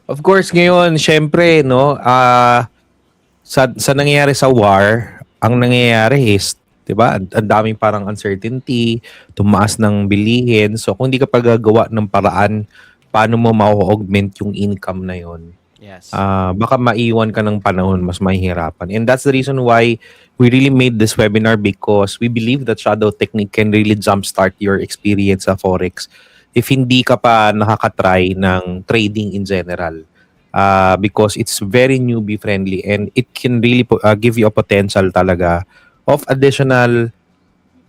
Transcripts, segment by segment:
Of course, ngayon, syempre, no, sa nangyayari sa war, ang nangyayari is, 'di ba? Ang daming parang uncertainty, tumaas ng bilihin. So kung hindi ka pa gagawa ng paraan paano mo ma-augment yung income na 'yon, Yes. baka maiwan ka ng panahon, mas mahihirapan. And that's the reason why we really made this webinar because we believe that shadow technique can really jumpstart your experience sa forex if hindi ka pa nakaka-try ng trading in general. Because it's very newbie friendly and it can really give you a potential talaga of additional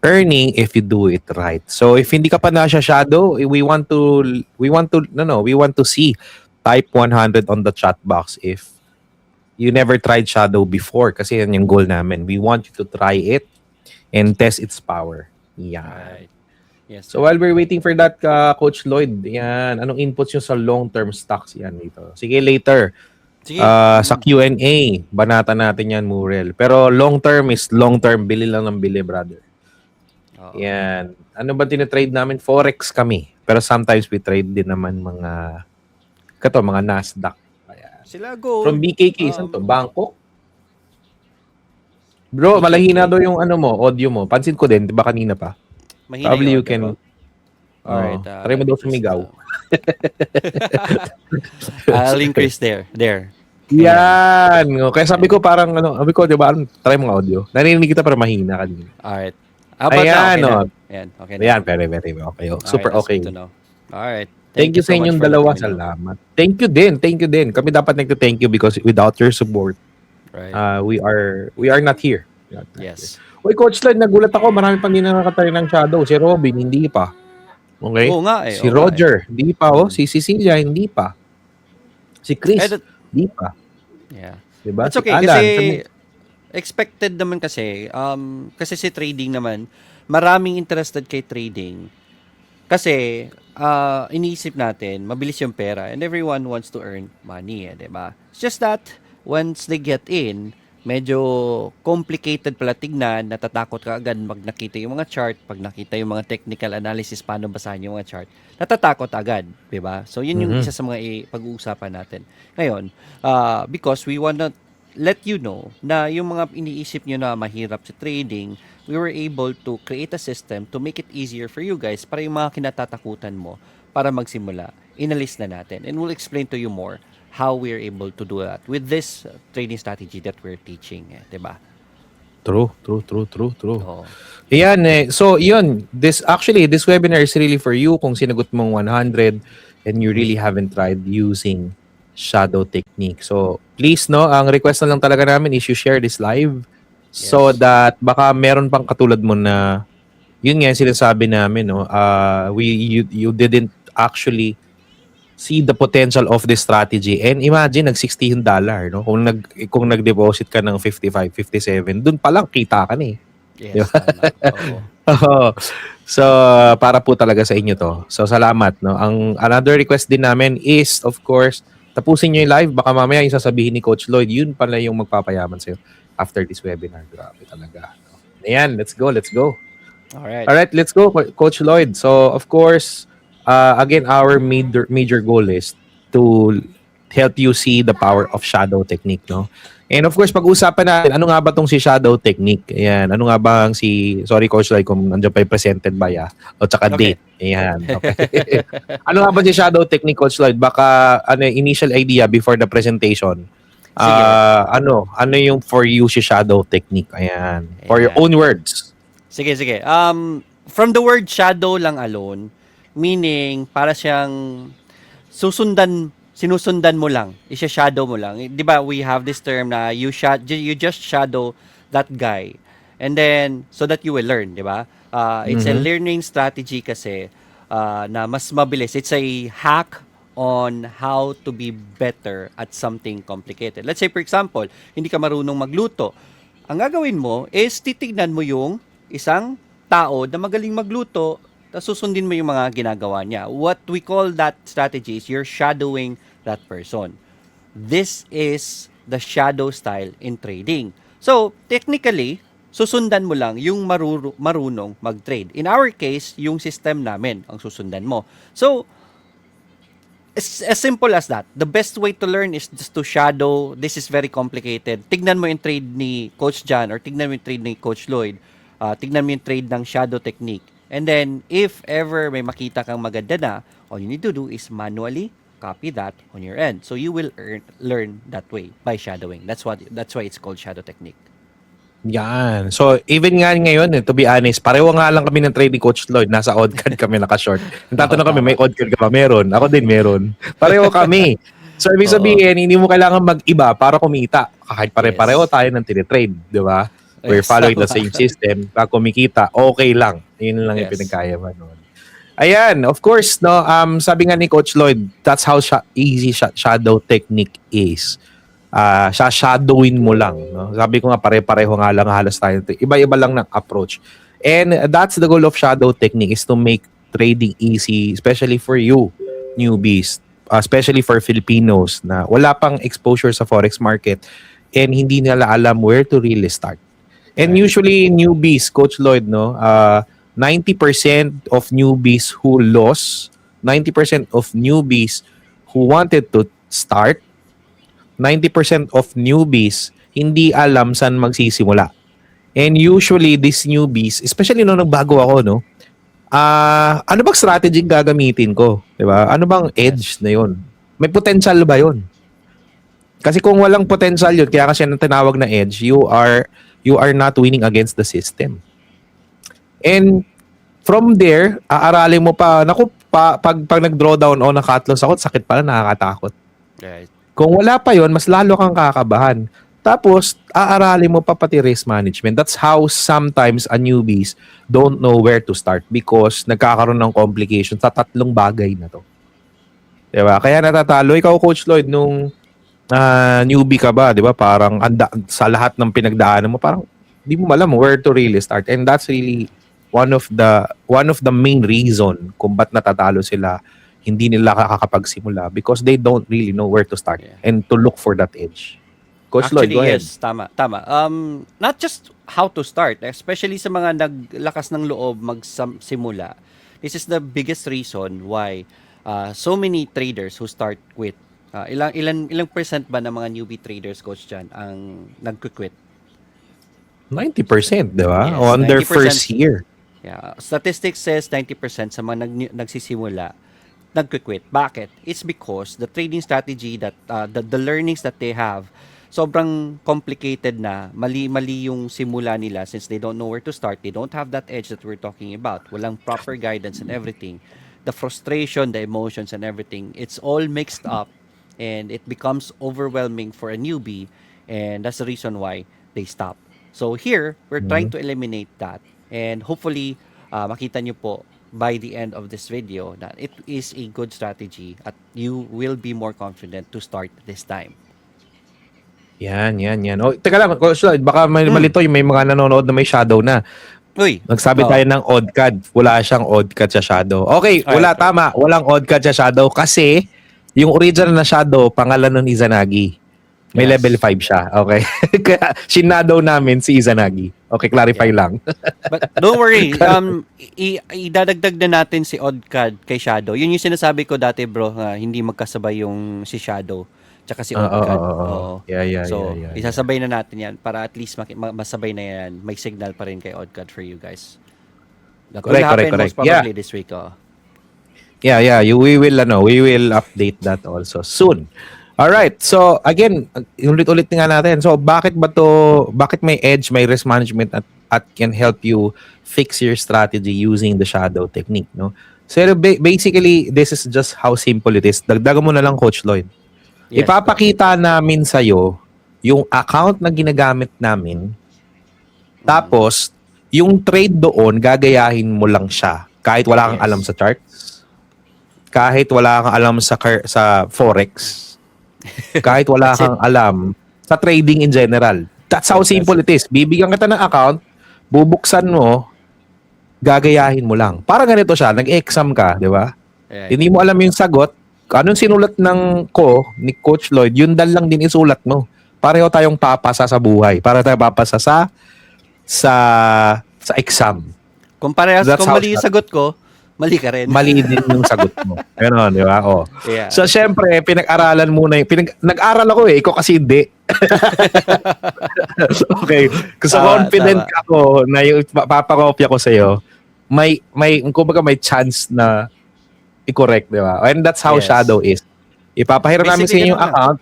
earning if you do it right. So if hindi ka pa nasa shadow, we want to see type 100 on the chat box if you never tried shadow before kasi yan yung goal namin. We want you to try it and test its power. Yan. Right. Yes, So sir. while we're waiting for that, Coach Lloyd, yan, anong inputs nyo sa long-term stocks yan dito? Sige, later. Sige. Sa Q&A, banata natin yan, Murel. Pero long-term is long-term. Bili lang ng bili, brother. Oo. Yan. Ano ba tinitrade namin? Forex kami. Pero sometimes we trade din naman mga Nasdaq. Ayan. Sila gold. From BKK, saan to? Bangkok? Bro, BKK. malahina daw yung audio mo. Pansin ko din, di ba kanina pa? Mahina Probably yung you can... Alright. try mo daw sumigaw. I'll increase there. There. Yan. Kaya sabi ko parang sabi ko, di ba, try mo audio. Narinig kita pero mahina kanina. Alright. How about now? Ayan, Okay na. oh. Ayan. Okay na. Ayan, very, very okay. Alright, Super that's okay. good to know. Alright. Thank you so sa much inyong for dalawa. letting me know. Salamat. Thank you din. Thank you din. Kami dapat nagte-thank you because without your support, Right. we are not here. We are not Yes. here. Uy, Coach Lloyd, nagulat ako. Marami pang hindi nakakatry ng shadow. Si Robin, hindi pa. Okay? Oo nga eh. Si oo nga Roger, hindi pa. Oh. Si Cecilia, hindi pa. Si Chris, Eh, that- hindi pa. Yeah. Diba? It's Si okay Alan, kasi sabi- expected naman kasi si trading naman, maraming interested kay trading. Kasi iniisip natin, mabilis yung pera and everyone wants to earn money, 'di ba? It's just that once they get in, medyo complicated pala tignan, natatakot ka agad pag nakita yung mga chart, pag nakita yung mga technical analysis, paano basahin yung mga chart, natatakot agad, 'di ba? So yun yung isa sa mga pag-uusapan natin. Ngayon, because we wanna let you know na yung mga iniisip nyo na mahirap sa trading, we were able to create a system to make it easier for you guys para yung mga kinatatakutan mo para magsimula, inalis na natin. And we'll explain to you more how we're able to do that with this trading strategy that we're teaching. Diba? True. Oo. Ayan eh. So, yun. This webinar is really for you kung sinagot mong 100 and you really haven't tried using shadow technique. So, please, no, ang request na lang talaga namin is you share this live so Yes. that baka meron pang katulad mo na yun nga yung sinasabi namin, no, you didn't actually see the potential of this strategy. And imagine, nag-$60 yung dollar, no? Kung nag-deposit ka ng 55, 57, dun pa lang kita ka na eh. Yes, tama. Oo. Oo. So, para po talaga sa inyo to. So, salamat. No? Ang another request din namin is, of course, tapusin nyo yung live. Baka mamaya yung sasabihin ni Coach Lloyd, yun pala yung magpapayaman sa'yo after this webinar. Grabe talaga. Ayan, let's go. Alright. Alright, let's go, Coach Lloyd. So, of course, again, our major goal is to help you see the power of shadow technique, no? And of course, pag-usapan natin, ano nga ba tong si shadow technique? Ayan, ano nga ba ang sorry Coach Lloyd kung nandiyan pa yung presented by, o tsaka Okay. date. Ayan, okay. Ano nga ba si shadow technique, Coach Lloyd? Baka, initial idea before the presentation. Sige. Ano yung for you si shadow technique? Ayan, for your Ayan. own words. Sige. From the word shadow lang alone, meaning para siyang sinusundan mo lang, i-shadow mo lang. 'Di ba? We have this term na you just shadow that guy. And then so that you will learn, 'di ba? It's a learning strategy kasi na mas mabilis. It's a hack on how to be better at something complicated. Let's say for example, hindi ka marunong magluto. Ang gagawin mo is titignan mo yung isang tao na magaling magluto, tapos susundin mo yung mga ginagawa niya. What we call that strategy is you're shadowing that person. This is the shadow style in trading. So, technically, susundan mo lang yung marunong mag-trade. In our case, yung system namin ang susundan mo. So, as simple as that. The best way to learn is just to shadow. This is very complicated. Tignan mo yung trade ni Coach John or tignan mo yung trade ni Coach Lloyd. Tignan mo yung trade ng shadow technique. And then, if ever may makita kang maganda na, all you need to do is manually copy that on your end. So you will learn that way by shadowing. That's why it's called shadow technique. Yan. So, even nga ngayon, to be honest, pareho nga lang kami ng trade ni Coach Lloyd. Nasa odd-card kami, naka-short. Nagtatanong kami, may odd-card ka ba? Meron. Ako din meron. Pareho kami. So, ibig sabihin, hindi mo kailangan mag-iba para kumita. Kahit pare-pareho tayo ng tinitrade, di ba? We're following the same system. Pag kumikita, okay lang. Yun lang yung pinagkaya mo noon. Ayan, of course, no. Sabi nga ni Coach Lloyd, that's how easy shadow technique is. Shadowin mo lang, no? Sabi ko nga pare-pareho nga lang halos tayo. Iba-iba lang ng approach. And that's the goal of shadow technique, is to make trading easy, especially for you newbies, especially for Filipinos na wala pang exposure sa forex market and hindi nila alam where to really start. And usually newbies, Coach Lloyd, no, 90% of newbies who lost, 90% of newbies who wanted to start, 90% of newbies hindi alam saan magsisimula. And usually these newbies, especially nung nagbago ako, no, ano bang strategy gagamitin ko? Diba? Ano bang edge na yun? May potential ba yun? Kasi kung walang potential yun, kaya kasi ang tinawag na edge, you are not winning against the system. And from there, aaralin mo pa, naku, pag nag-draw down o naka-cut loss ako, sakit pala, nakakatakot. Right. Kung wala pa yon, mas lalo kang kakabahan. Tapos, aaralin mo pa pati risk management. That's how sometimes a newbies don't know where to start because nagkakaroon ng complications sa tatlong bagay na to. Diba? Kaya natatalo. Ikaw, Coach Lloyd, nung newbie ka ba, diba? Parang sa lahat ng pinagdaanan mo, parang di mo alam where to really start. And that's really one of the main reason kung ba't natatalo sila, hindi nila kakapagsimula because they don't really know where to start and to look for that edge. Coach Actually, Lloyd, go ahead. yes, tama. Not just how to start, especially sa mga naglakas ng loob magsimula. This is the biggest reason why so many traders who start quit. Ilang percent ba ng mga newbie traders, Coach Jan, ang nagquit? 90%, di ba? Yes, On their 90%. first year. Yeah, statistics says 90% sa mga nagsisimula nagquit. Bakit? It's because the trading strategy that the learnings that they have sobrang complicated na, mali yung simula nila since they don't know where to start. They don't have that edge that we're talking about. Walang proper guidance and everything. The frustration, the emotions and everything, it's all mixed up and it becomes overwhelming for a newbie, and that's the reason why they stop. So here, we're trying to eliminate that, and hopefully makita nyo po by the end of this video that it is a good strategy at you will be more confident to start this time. Yan. O, teka lang, Coach Lloyd, baka malito yung may mga nanonood na may shadow na. Uy, Nagsabi tayo ng odd card. Wala siyang odd card sa shadow. Okay, wala, Alright. tama. Walang odd card sa shadow kasi yung original na shadow, pangalan nun Izanagi. May Yes. level 5 siya. Okay. Kaya shinadaw namin si Izanagi. Okay, clarify lang. But don't worry, idadagdag na natin si Oddcad kay Shadow. Yun yung sinasabi ko dati, bro, hindi magkasabay yung si Shadow tsaka si Oddcad. Oo. Yeah. So, isasabay na natin yan para at least masabay na yan. May signal pa rin kay Oddcad for you guys. That will happen most probably this week. Yeah. We will update that also soon. All right. So again, ulit-ulit nga natin. So bakit may edge, may risk management at can help you fix your strategy using the shadow technique, no? So basically, this is just how simple it is. Dagdagan mo na lang, Coach Lloyd. Yes, Ipapakita namin sa'yo yung account na ginagamit namin. Tapos, yung trade doon, gagayahin mo lang siya. Kahit wala kang alam sa charts. Kahit wala kang alam sa forex. Kahit wala kang alam sa trading in general. That's how simple it is. Bibigyan kita ng account, bubuksan mo, gagayahin mo lang. Para ganito siya, nag-exam ka, di ba? Yeah. Hindi mo alam yung sagot. Anong sinulat ni Coach Lloyd, yun dal lang din isulat mo. Pareho tayong papasa sa buhay. Para tayo papasa sa exam. Kung parehas, That's kung how mali yung sagot ko, mali ka rin. mali din yung sagot mo. Ganon, di ba? Oh. Yeah. So, syempre, pinag-aralan muna yung... Nag-aral ako ikaw kasi hindi. Okay. Kasi confident Tama. ako na yung papakopya ko sa'yo, kumbaga may chance na i-correct, di ba? And that's how Yes. Shadow is. Ipapahiram namin sa Basically, inyo yung ganun lang. account.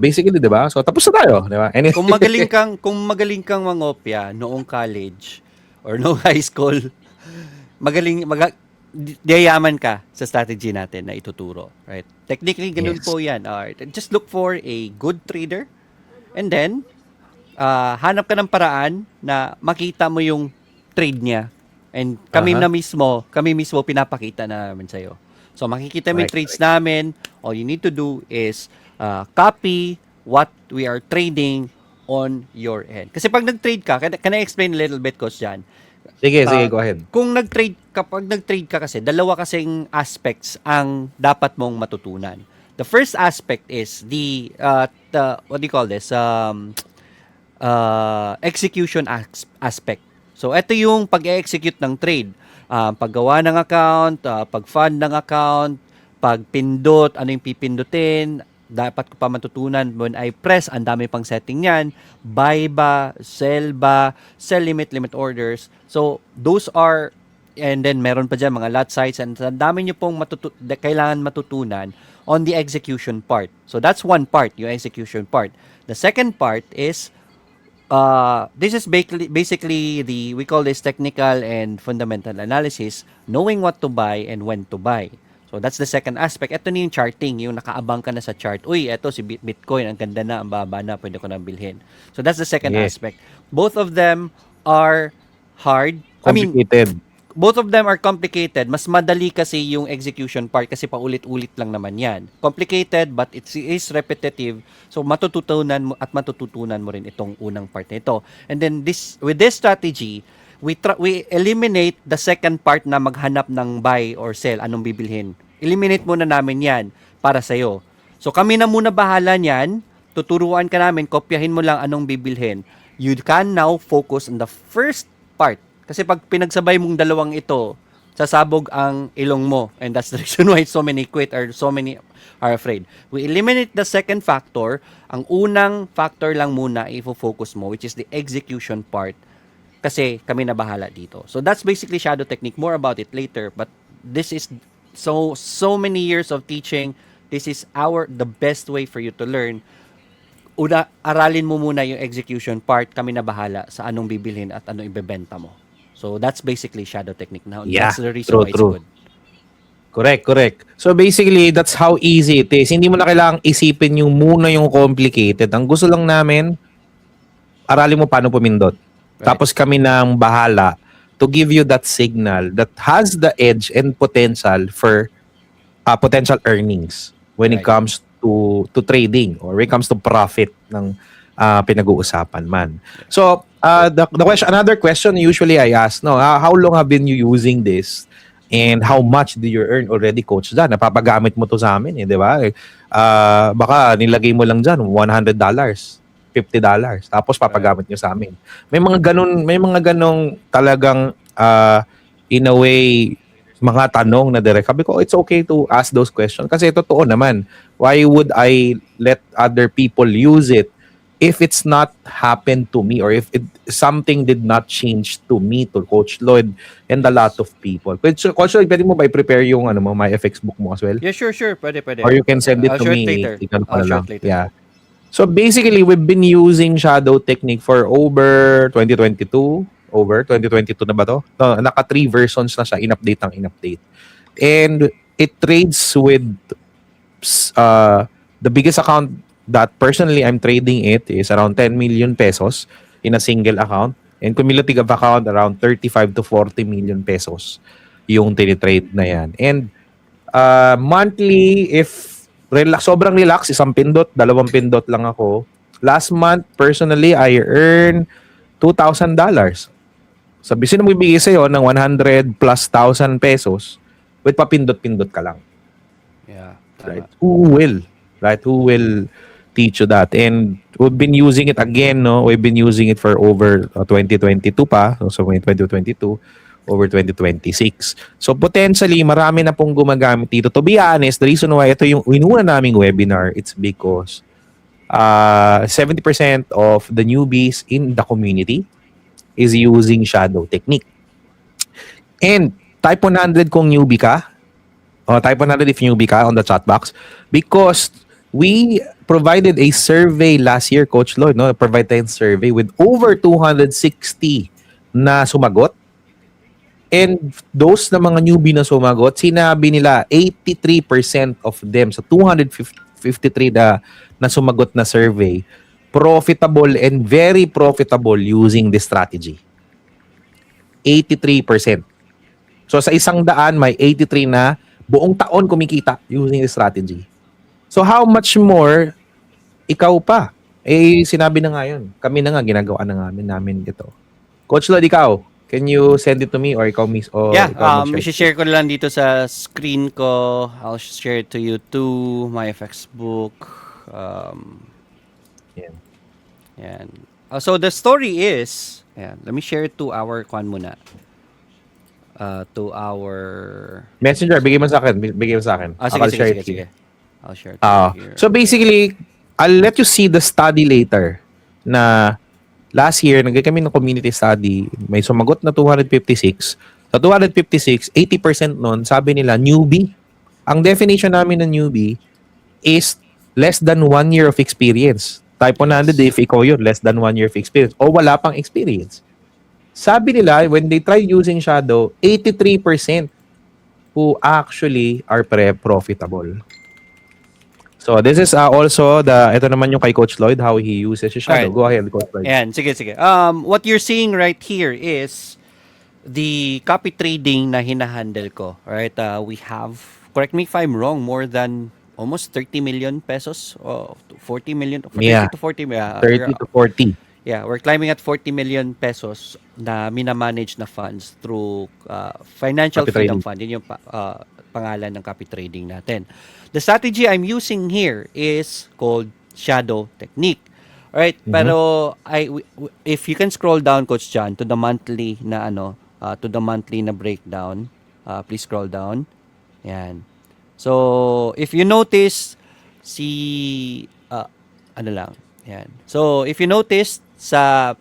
Basically, di ba? So, tapos na tayo, di ba? Anyway. Kung magaling kang mangopya noong college or noong high school, yayaman ka sa strategy natin na ituturo, right? Technically, ganun Yes. po yan. Just look for a good trader and then, hanap ka ng paraan na makita mo yung trade niya. And kami Aha. mismo, pinapakita na namin sa'yo. So, makikita mo yung Right, trades namin. All you need to do is copy what we are trading on your end. Kasi pag nag-trade ka, can I explain a little bit, Coach Jan? Sige, Ah, go ahead. Kapag nag-trade ka kasi, dalawa kasing aspects ang dapat mong matutunan. The first aspect is what do you call this? Execution aspect. So, ito yung pag-execute ng trade. Paggawa ng account, pag-fund ng account, pagpindot, ano yung pipindutin, dapat ko pa matutunan when I press, ang dami pang setting yan, buy ba, sell limit orders. So, those are, and then meron pa dyan mga lot size, and ang dami nyo pong kailangan matutunan on the execution part. So, that's one part, yung execution part. The second part is, this is basically we call this technical and fundamental analysis, knowing what to buy and when to buy. So that's the second aspect. Ito na yung charting, yung nakaabang ka na sa chart. Uy, eto si Bitcoin, ang ganda na, ang baba na, pwede ko nang bilhin. So that's the second Yes. aspect. Both of them are hard. Complicated. Both of them are complicated. Mas madali kasi yung execution part kasi paulit-ulit lang naman yan. Complicated but it is repetitive. So matututunan mo rin itong unang part nito. And then with this strategy, we eliminate the second part na maghanap ng buy or sell, anong bibilhin. Eliminate muna namin yan para sa'yo. So kami na muna bahala niyan. Tuturuan ka namin, kopyahin mo lang anong bibilhin. You can now focus on the first part. Kasi pag pinagsabay mong dalawang ito, sasabog ang ilong mo. And that's the reason why so many quit or so many are afraid. We eliminate the second factor. Ang unang factor lang muna i-focus mo, which is the execution part. Kasi kami na bahala dito. So that's basically shadow technique. More about it later. But this is so many years of teaching. This is the best way for you to learn. Una, aralin mo muna yung execution part. Kami na bahala sa anong bibilhin at anong ibebenta mo. So that's basically shadow technique. Now, Yeah, that's the reason why it's true. good. Correct. So basically, that's how easy it is. Hindi mo na kailangang isipin yung muna yung complicated. Ang gusto lang namin, aralin mo paano pumindot. Right. Tapos kami nang bahala to give you that signal that has the edge and potential for potential earnings when it Right. comes to trading or when it comes to profit ng pinag-uusapan man. So, another question usually I ask, no, how long have been you using this? And how much do you earn already, Coach Dan? Napapagamit mo to sa amin, di ba? Baka nilagay mo lang dyan, $100, $50. Tapos papagamit nyo sa amin. May mga ganong talagang, in a way, mga tanong na direct. Sabi ko, it's okay to ask those questions. Kasi totoo naman, why would I let other people use it if it's not happened to me or if something did not change to me, to Coach Lloyd and a lot of people. Coach Lloyd, pwede mo ba i-prepare yung my FX book mo as well? Yeah, sure. Pwede. Or you can send it I'll to show me. later. Tingnan ko I'll na show lang. it later. Yeah. So basically, we've been using shadow technique for over 2022. Over 2022 na ba to? No, naka 3 versions na siya. In-update. And it trades with the biggest account that personally I'm trading it is around 10 million pesos in a single account. And cumulative account around 35 to 40 million pesos yung tinitrade na yan. And monthly, if sobrang relax, isang pindot, dalawang pindot lang ako. Last month, personally, I earn $2,000. Sabi, sino mo ibigay sa'yo ng 100 plus thousand pesos with papindot-pindot ka lang? Yeah. Right? Who will teach you that? And we've been using it again, no? We've been using it for over 2022 pa, so 2022, over 2026. So potentially, marami na pong gumagamit dito. To be honest, the reason why ito yung inuna naming webinar, it's because 70% of the newbies in the community is using shadow technique. And type 100 kung newbie ka, o type 100 if newbie ka on the chat box, because we provided a survey last year, Coach Lloyd, no? Provide tayong survey with over 260 na sumagot. And those na mga newbie na sumagot, sinabi nila 83% of them sa 253 na sumagot na survey, profitable and very profitable using this strategy. 83%. So sa 100, may 83 na buong taon kumikita using this strategy. So how much more ikaw pa? Eh sinabi na nga yun. Kami na nga ginagawa na namin ito. Coach Lod, ikaw, can you send it to me or ikaw miss or Yeah, ikaw mag-share? i-share ko na lang dito sa screen ko. I'll share it to you too, my FX book. Yan. Yan. So the story is, let me share it to our kwan muna. To our Messenger, bigay mo sa akin. Bigay mo sa akin. sige, I'll share it sige. here. I'll share it to you here. So basically, I'll let you see the study later na last year, nagay kami ng community study, may sumagot na 256. Sa 256, 80% nun, sabi nila, newbie. Ang definition namin ng newbie is less than 1 year of experience. Type 100, if ikaw yun, less than 1 year of experience. O wala pang experience. Sabi nila, when they try using shadow, 83% who actually are profitable. So this is also ito naman yung kay Coach Lloyd, how he uses his shadow. Alright. Go ahead, Coach Lloyd. Ayan, sige. What you're seeing right here is the copy trading na hinahandle ko. Alright, we have, correct me if I'm wrong, more than almost 30 million pesos or 40 million, 30 Yeah. to 40 30 to 40. Yeah, we're climbing at 40 million pesos na minamanage na funds through Financial Copy Freedom trading. Fund. Yun yung pangalan ng copy trading natin. The strategy I'm using here is called shadow technique. Alright, pero if you can scroll down, Coach John, to the monthly na breakdown, please scroll down. Yan. So, if you notice, yan. So, if you notice, sa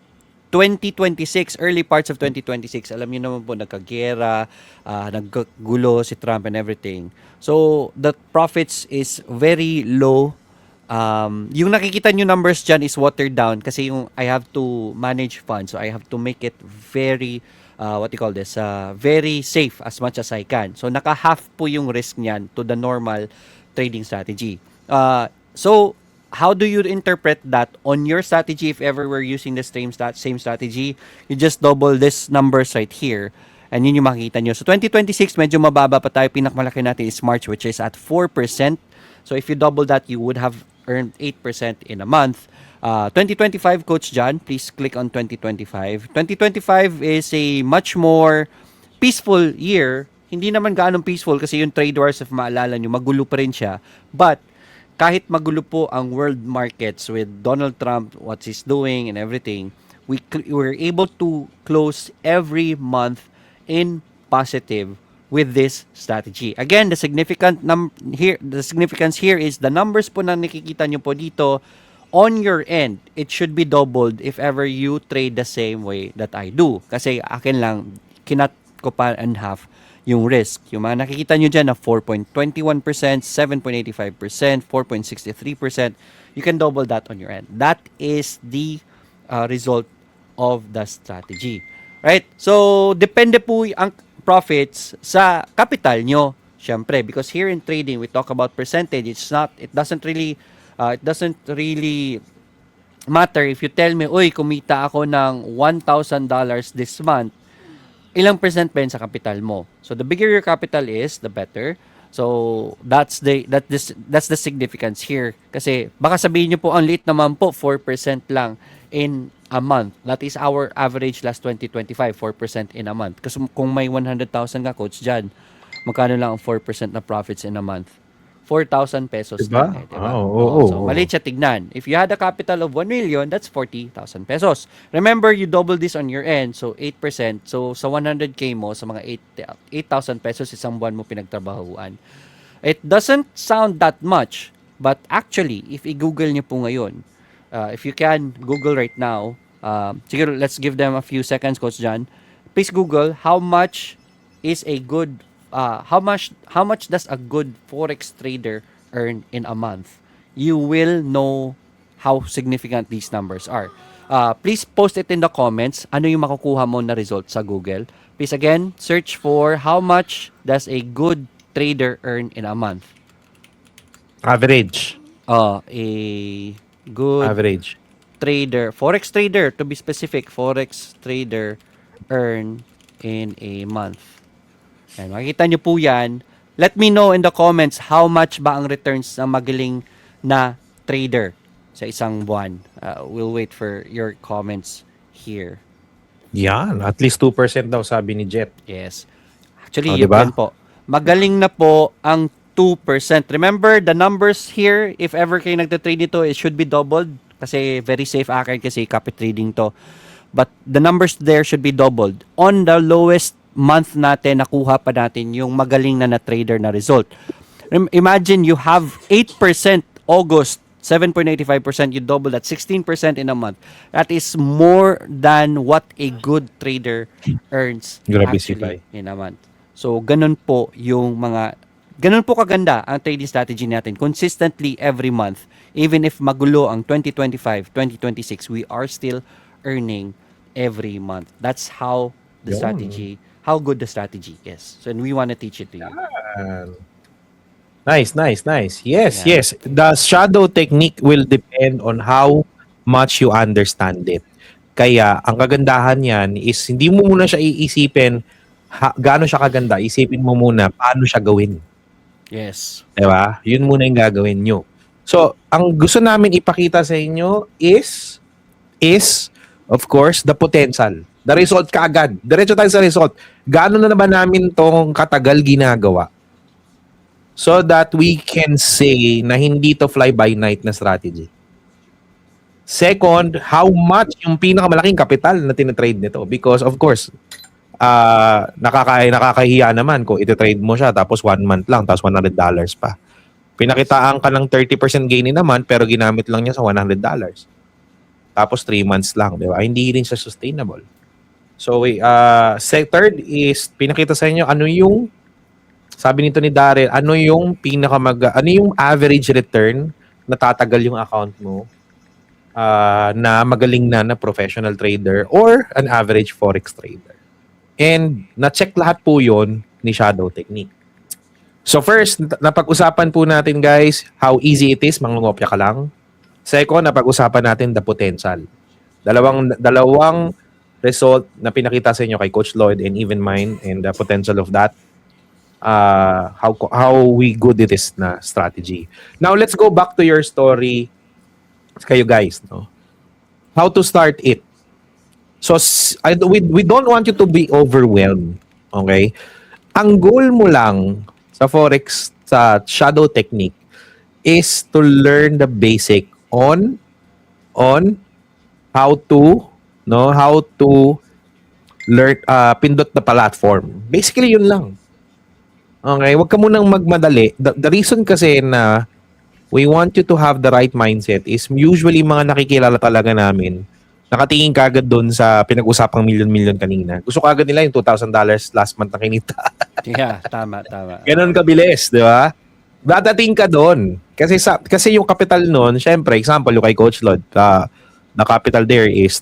2026, early parts of 2026, alam niyo naman po, nagkagera, naggulo si Trump and everything. So, the profits is very low. Yung nakikita nyo numbers dyan is watered down kasi yung I have to manage funds. So, I have to make it very, very safe as much as I can. So, naka-half po yung risk niyan to the normal trading strategy. So, how do you interpret that on your strategy if ever we're using the same strategy? You just double this numbers right here. And yun yung makikita nyo. So, 2026, medyo mababa pa tayo. Pinakamalaki natin is March, which is at 4%. So, if you double that, you would have earned 8% in a month. 2025, Coach John, please click on 2025. 2025 is a much more peaceful year. Hindi naman gaanong peaceful kasi yung trade wars, if maalala nyo, magulo pa rin siya. But, kahit magulo po ang world markets with Donald Trump, what he's doing and everything, we're able to close every month in positive with this strategy. Again, the significance here is the numbers po na nakikita nyo po dito on your end. It should be doubled if ever you trade the same way that I do. Kasi akin lang, kinat ko pa and half yung risk. Yung mga nakikita nyo dyan na 4.21%, 7.85%, 4.63%, you can double that on your end. That is the result of the strategy. Right? So, depende po ang profits sa capital nyo. Syempre, because here in trading, we talk about percentage. It doesn't really matter if you tell me, uy, kumita ako ng $1,000 this month, ilang percent ba yun sa capital mo? So, the bigger your capital is, the better. So, that's the significance here. Kasi, baka sabihin nyo po, ang liit naman po, 4% lang in a month. That is our average last 2025, 4% in a month. Kasi kung may 100,000 ka, Coach Jan, magkano lang ang 4% na profits in a month? 4,000 pesos Diba? lang diba? Oo. So, maliit siya tignan. If you had a capital of 1 million, that's 40,000 pesos. Remember, you double this on your end, so 8%. So, sa 100K mo, sa mga 8,000 pesos, isang buwan mo pinagtrabahuan. It doesn't sound that much, but actually, if i-google niyo po ngayon, if you can, Google right now, siguro, let's give them a few seconds, Coach John. Please Google, how much is a good how much does a good forex trader earn in a month? You will know how significant these numbers are. Please post it in the comments. Ano yung makukuha mo na result sa Google? Please again, search for how much does a good trader earn in a month. Average. A good Average. trader, forex trader to be specific, forex trader earn in a month. Ayan, makikita nyo po yan. Let me know in the comments how much ba ang returns ng magaling na trader sa isang buwan. We'll wait for your comments here. Yan. At least 2% daw sabi ni Jet. Yes. Actually, Oh, yun diba? yan po. Magaling na po ang 2%. Remember, the numbers here, if ever kayo nagtatrade nito, it should be doubled. Kasi very safe akin kasi copy trading to. But the numbers there should be doubled. On the lowest month natin, nakuha pa natin yung magaling na trader na result. Imagine you have 8% August, 7.85%, you double that, 16% in a month. That is more than what a good trader earns Grabe actually si in a month. So, ganun po ganun po kaganda ang trading strategy natin. Consistently every month, even if magulo ang 2025, 2026, we are still earning every month. That's how how good the strategy is. So, and we want to teach it to you. Nice. Yes, Yeah. yes. The shadow technique will depend on how much you understand it. Kaya, ang kagandahan yan is hindi mo muna siya iisipin gaano siya kaganda. Isipin mo muna paano siya gawin. Yes. Diba? Yun muna yung gagawin nyo. So, ang gusto namin ipakita sa inyo is of course, the potential. The result kaagad. Diretso tayo sa result. Gaano na ba namin tong katagal ginagawa? So that we can say na hindi to fly-by-night na strategy. Second, how much yung pinakamalaking kapital na tinatrade nito? Because of course, nakakahiya naman kung ititrade mo siya tapos 1 month lang tapos $100 pa. Pinakitaan ka ng 30% gain naman pero ginamit lang niya sa $100. Tapos 3 months lang, di ba? Hindi rin siya sustainable. So, third is pinakita sa inyo ano yung sabi nito ni Darren, ano yung average return na tatagal yung account mo na magaling na professional trader or an average forex trader. And na-check lahat po yon ni Shadow Technique. So first, napag-usapan po natin guys how easy it is, mangungopya ka lang. Second, napag-usapan natin the potential. Dalawang result na pinakita sa inyo kay Coach Lloyd and even mine and the potential of that. How we good it is na strategy. Now let's go back to your story kayo guys, no? How to start it. So we don't want you to be overwhelmed, okay? Ang goal mo lang sa forex sa shadow technique is to learn the basic on how to learn pindot the platform. Basically yun lang. Okay, wag ka munang magmadali. The reason kasi na we want you to have the right mindset is usually mga nakikilala talaga namin, nakatingin kagad doon sa pinag-usapang million kanina. Gusto kagad nila yung $2,000 last month na kinita. Yeah, tama. Ganon kabilis, di ba? Dadating ka doon. Kasi yung capital noon, syempre, example, yung kay Coach Lod, the capital there is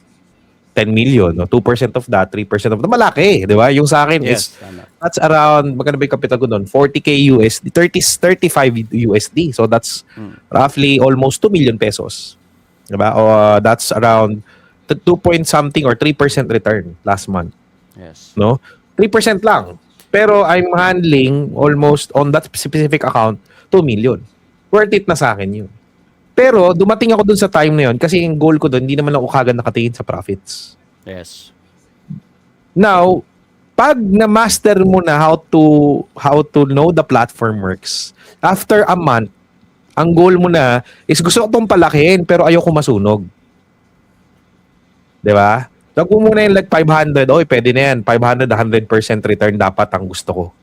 10 million, no? 2% of that, 3% of that, malaki, di ba? Yung sa akin is, Tama. that's around, magkano ba yung capital ko doon? 40K USD, 35 USD. So that's roughly almost 2 million pesos. Di ba? O that's around 2 point something or 3% return last month. Yes. No? 3% lang. Pero I'm handling almost on that specific account, 2 million. Worth it na sa akin yun. Pero dumating ako dun sa time na yun kasi yung goal ko dun, hindi naman ako kagad nakatingin sa profits. Yes. Now, pag na-master mo na how to know the platform works, after a month, ang goal mo na is gusto ko itong palakihin pero ayoko masunog. 'Di ba? Wag mo muna yung like 500, oy, pwede na yan. 500, 100% return dapat ang gusto ko.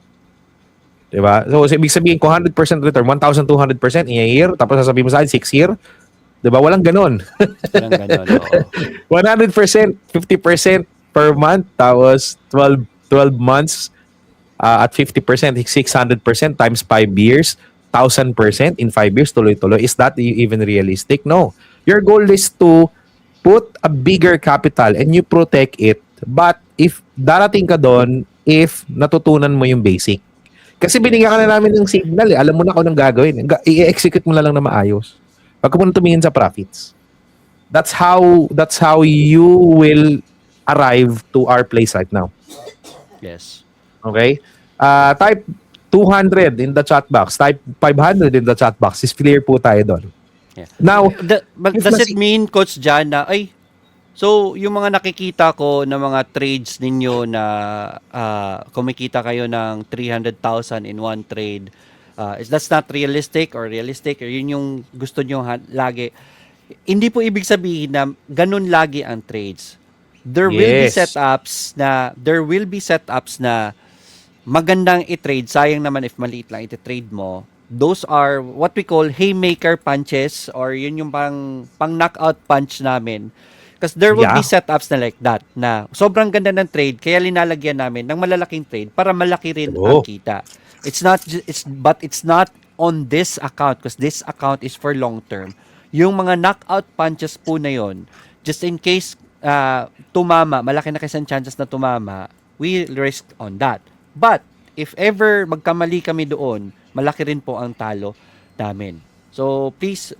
'Di ba? So, ibig sabihin ko 100% return, 1,200% in a year, tapos sasabihin mo sa akin 6 year. 'Di ba? Walang ganun. Parang ganon, oo. 100%, 50% per month, tapos 12 months at 50%, 600% times 5 years, 1,000% in 5 years, tuloy-tuloy. Is that even realistic? No. Your goal is to put a bigger capital and you protect it. But if darating ka doon, if natutunan mo yung basic. Kasi binigyan ka na namin ng signal eh. Alam mo na kung anong gagawin. I-execute mo na lang na maayos. Wag ka muna tumingin sa profits. That's how you will arrive to our place right now. Yes. Okay? Type 200 in the chat box. Type 500 in the chat box. Is clear po tayo doon. Yeah. Now, But if does it masi- mean, Coach Jan, na, so yung mga nakikita ko na mga trades ninyo na kumikita kayo ng 300,000 in one trade, is that's not realistic or realistic? Or yun yung gusto nyo lagi? Hindi po ibig sabihin na ganun lagi ang trades. There Yes. will be setups na magandang i-trade. Sayang naman if maliit lang i-trade mo. Those are what we call haymaker punches, or yun yung pang knockout punch namin. Because there will be Yeah. setups na like that na sobrang ganda ng trade kaya linalagyan namin ng malalaking trade para malaki rin Oo. ang kita. It's not on this account because this account is for long term. Yung mga knockout punches po na yon, just in case tumama, malaki na kasi ang chances na tumama, we risk on that. But if ever magkamali kami doon, malaki rin po ang talo namin. So please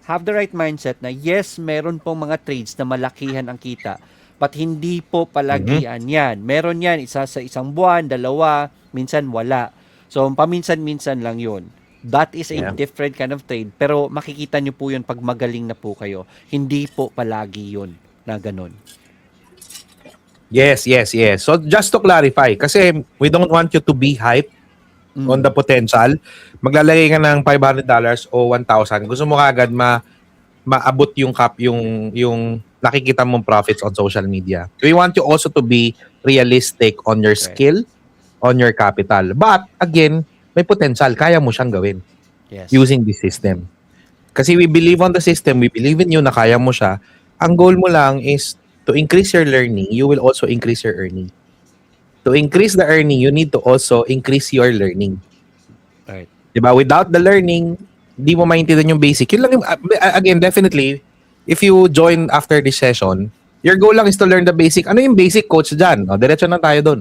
have the right mindset na yes, meron pong mga trades na malakihan ang kita. But hindi po palagian yan. Meron yan, isa sa isang buwan, dalawa, minsan wala. So paminsan-minsan lang yun. That is a Yeah. different kind of trade. Pero makikita nyo po yun pag magaling na po kayo. Hindi po palagi yun na ganun. Yes. So just to clarify, kasi we don't want you to be hyped on the potential. Maglalagay ka ng $500 o 1,000. Gusto mo kagad maabot yung nakikita mong profits on social media. We want you also to be realistic on your skill, on your capital. But again, may potential. Kaya mo siyang gawin Yes. using this system. Kasi we believe on the system, we believe in you na kaya mo siya. Ang goal mo lang is to increase your learning, you will also increase your earning. To increase the earning, you need to also increase your learning. Right. Diba? Without the learning, di mo maintindihan yung basic. Yun lang yung, again, definitely, if you join after this session, your goal lang is to learn the basic. Ano yung basic, Coach Jan? O, diretso na tayo dun.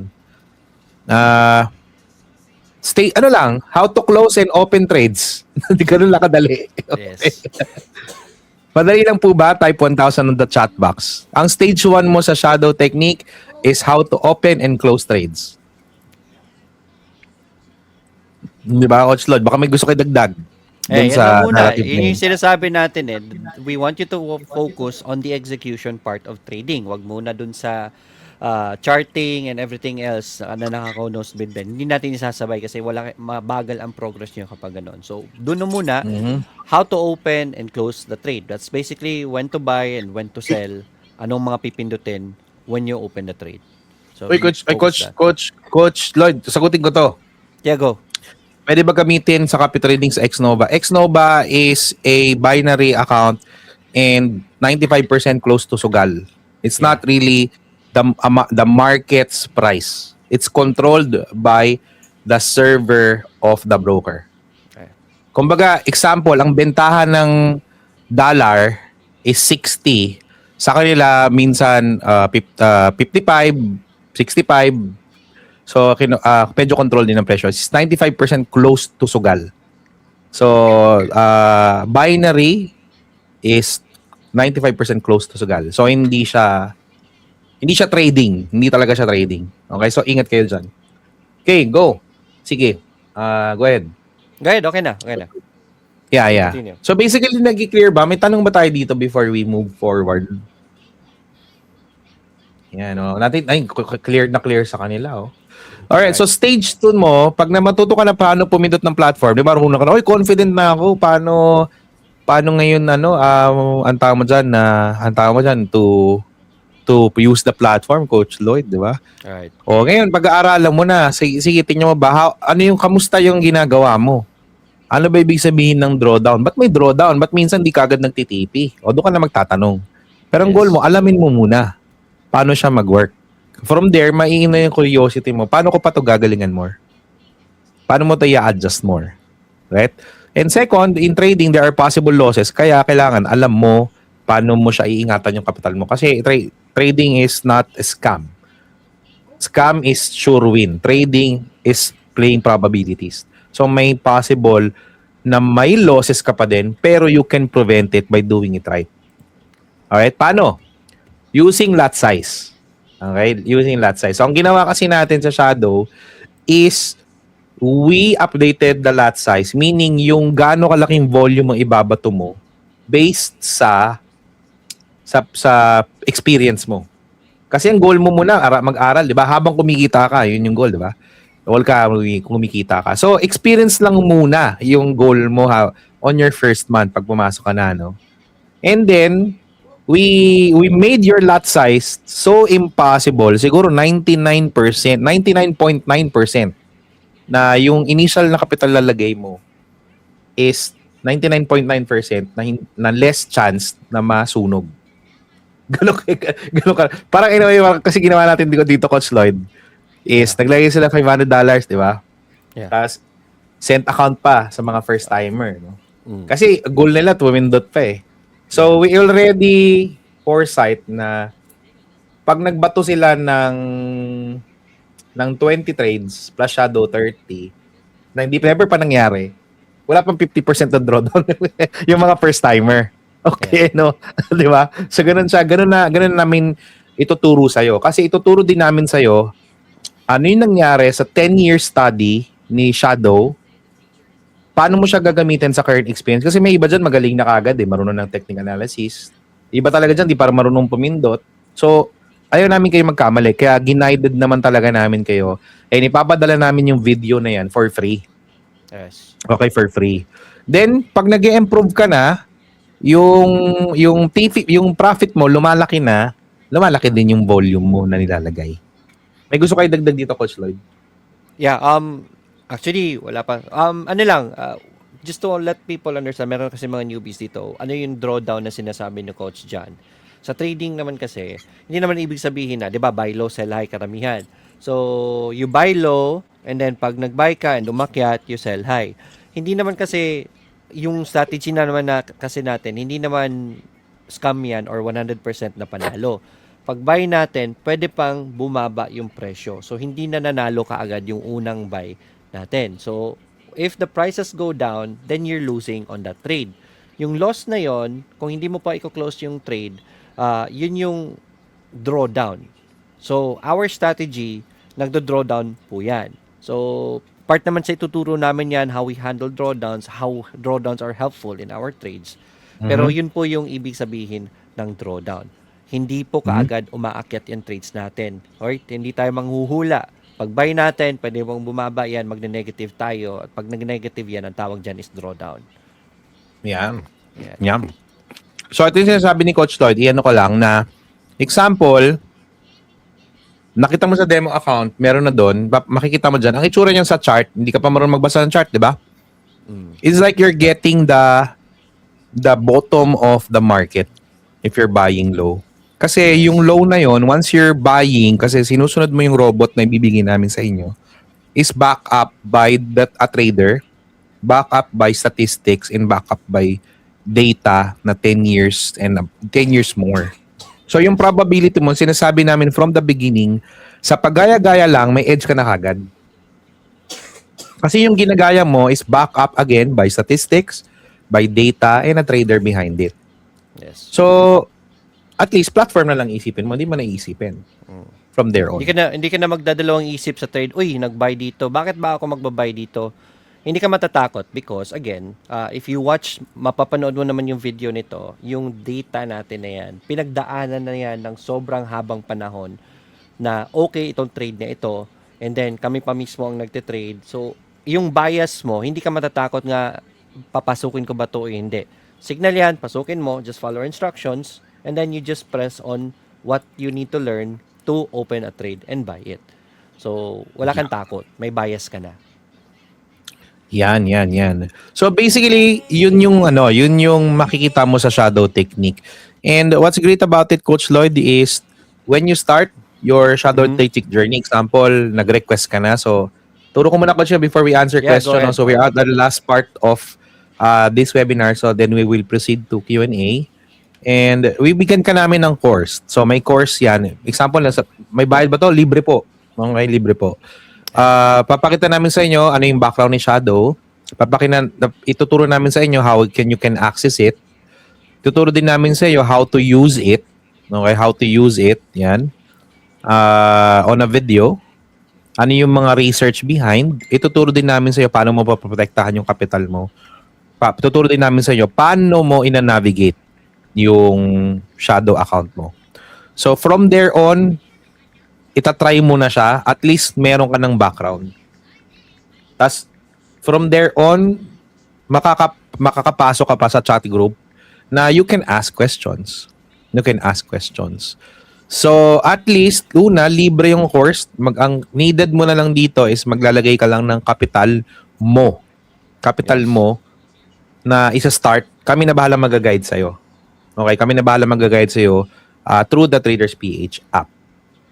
How to close and open trades. Hindi ganun lang kadali. Yes. Madali lang po ba? Type 1,000 on the chat box. Ang stage 1 mo sa shadow technique is how to open and close trades. Di ba, Coach Lod? Baka may gusto kayo dagdag. Dun Yan sa lang muna. narrative Yun na yung sinasabi natin eh. We want you to focus on the execution part of trading. Wag muna dun sa charting and everything else na nakaka-nose bid ben. Hindi natin isasabay kasi mabagal ang progress nyo kapag ganon. So, dun na muna, how to open and close the trade. That's basically when to buy and when to sell. Anong mga pipindutin when you open the trade. So, Uy, Coach Lloyd, sagutin ko to. Yeah, go. Pwede ba gamitin sa copy trading sa Xnova? Xnova is a binary account and 95% close to sugal. It's not really the market's price. It's controlled by the server of the broker. Okay. Kumbaga, example, ang bentahan ng dollar is 60. Sa kanila, minsan 55, 65. So, medyo control din ng presyo. It's 95% close to sugal. So, binary is 95% close to sugal. So, hindi siya trading. Hindi talaga siya trading. Okay? So, ingat kayo dyan. Okay, go. Sige. Go ahead. Go ahead, okay na. Yeah. Continue. So, basically, nag-clear ba? May tanong ba tayo dito before we move forward? Yan, natin, ay, clear sa kanila, oh. Alright, so stage 2 mo, pag matuto ka na paano pumindot ng platform, di ba, marunong ka na, oy, confident na ako, paano ngayon, ang tawag mo dyan, to use the platform, Coach Lloyd, di ba? Alright. O, ngayon, pag-aaralan mo na, sige, tingnan mo ba, kamusta yung ginagawa mo? Ano ba ibig sabihin ng drawdown? Ba't may drawdown? Ba't minsan di ka agad nagtitipi? O, doon ka na magtatanong. Pero ang Yes. goal mo, alamin mo muna paano siya mag-work. From there, maiina yung curiosity mo. Paano ko pa to gagalingan more? Paano mo to i-adjust more? Right? And second, in trading, there are possible losses. Kaya kailangan alam mo paano mo siya iingatan yung capital mo. Kasi trading is not a scam. Scam is sure win. Trading is playing probabilities. So may possible na may losses ka pa din, pero you can prevent it by doing it right. Alright? Paano? Using lot size. Okay? Using lot size. So, ang ginawa kasi natin sa Shadow is we updated the lot size, meaning yung gaano kalaking volume ang ibabato mo based sa experience mo. Kasi ang goal mo muna, mag-aral, di ba? Habang kumikita ka, yun yung goal, di ba? Goal ka, kumikita ka. So, experience lang muna yung goal mo on your first month pag pumasok ka na, no? And then, we made your lot size so impossible, siguro 99%, 99.9% na yung initial na capital lalagay mo is 99.9% na less chance na masunog. Ganun ka. Parang anyway, kasi ginawa natin dito, Coach Lloyd, is naglagay sila $500, di ba? Yeah. Tapos, sent account pa sa mga first timer, no? Mm. Kasi goal nila, tumindot pa eh. So, we already foresight na pag nagbato sila ng 20 trades plus shadow 30, na hindi never pa nangyari, wala pang 50% na drawdown yung mga first timer. Okay, no? Di ba? So, ganun siya. Ganun namin ituturo sa'yo. Kasi ituturo din namin sa'yo ano yung nangyari sa 10-year study ni Shadow, paano mo siya gagamitin sa current experience? Kasi may iba dyan magaling na kagad marunong ng technical analysis. Iba talaga dyan, di para marunong pumindot. So, ayaw namin kayo magkamali. Kaya ginaided naman talaga namin kayo. And ipapadala namin yung video na yan for free. Yes. Okay, for free. Then, pag nag-improve ka na, yung profit mo lumalaki na, lumalaki din yung volume mo na nilalagay. May gusto kayo dagdag dito, Coach Lloyd? Yeah, actually, wala pa. Ano lang, just to let people understand, meron kasi mga newbies dito. Ano yung drawdown na sinasabi ni Coach John? Sa trading naman kasi, hindi naman ibig sabihin na, di ba, buy low, sell high, karamihan. So, you buy low, and then pag nag-buy ka and umakyat, you sell high. Hindi naman kasi, yung strategy na naman na kasi natin, hindi naman scam yan or 100% na panalo. Pag buy natin, pwede pang bumaba yung presyo. So, hindi na nanalo kaagad yung unang buy natin. So, if the prices go down, then you're losing on that trade. Yung loss na yon, kung hindi mo pa i-close yung trade, yun yung drawdown. So, our strategy, nagdo-drawdown po yan. So, part naman sa ituturo namin yan, how we handle drawdowns, how drawdowns are helpful in our trades. Pero yun po yung ibig sabihin ng drawdown. Hindi po kaagad umaakyat yung trades natin. Alright? Hindi tayo manghuhula. Pag buy natin, pwede mong bumaba yan, magne-negative tayo. At pag nag-negative yan, ang tawag dyan is drawdown. Yan. Yan. Yan. So, ito yung sinasabi ni Coach Lloyd, iyan ko lang na, example, nakita mo sa demo account, meron na doon, makikita mo dyan, ang itsura niyan sa chart, hindi ka pa marunong magbasa ng chart, di ba? It's like you're getting the bottom of the market if you're buying low. Kasi yung low na yon, once you're buying, kasi sinusunod mo yung robot na ibibigay namin sa inyo, is back up by a trader, back up by statistics, and back up by data na 10 years and 10 years more. So yung probability mo, sinasabi namin from the beginning, sa paggaya-gaya lang, may edge ka na kagad. Kasi yung ginagaya mo is back up again by statistics, by data, and a trader behind it. Yes. So, at least platform na lang isipin mo, hindi mo na isipin from there on. Hindi ka na magdadalawang isip sa trade. Uy, nag-buy dito. Bakit ba ako magba-buy dito? hindi ka matatakot because again, if you watch, mapapanood mo naman yung video nito, yung data natin na yan, pinagdaanan na yan ng sobrang habang panahon na okay itong trade na ito and then kami pa mismo ang nagte-trade. So, yung bias mo, hindi ka matatakot nga papasukin ko ba to o hindi. Signal yan, pasukin mo, just follow instructions and then you just press on what you need to learn to open a trade and buy it. So, wala kang takot. May bias ka na. Yan. So basically, yun yung makikita mo sa shadow technique. And what's great about it, Coach Lloyd, is when you start your shadow technique journey, example, nag-request ka na. So, turo ko muna ko siya before we answer Yeah, question. go ahead. So, we're at the last part of this webinar. So, then we will proceed to Q&A. And we begin ka namin ng course. So, may course yan. Example, may bayad ba to? Libre po. Okay, libre po. Papakita namin sa inyo ano yung background ni Shadow. Ituturo namin sa inyo how you can access it. Tuturo din namin sa inyo how to use it. Okay, how to use it. Yan. On a video. Ano yung mga research behind. Ituturo din namin sa inyo paano mo paprotektahan yung capital mo. Tuturo din namin sa inyo paano mo ina-navigate yung Shadow account mo. So from there on, itatry mo na siya, at least meron ka ng background. Tapos, from there on, makakapasok ka pa sa chat group na you can ask questions. You can ask questions. So, at least, una, libre yung course. Ang needed mo na lang dito is maglalagay ka lang ng capital mo. Capital mo na isa-start. Kami na bahala mag-guide sa'yo. Okay? Kami na bahala mag-guide sa'yo through the Traders PH app.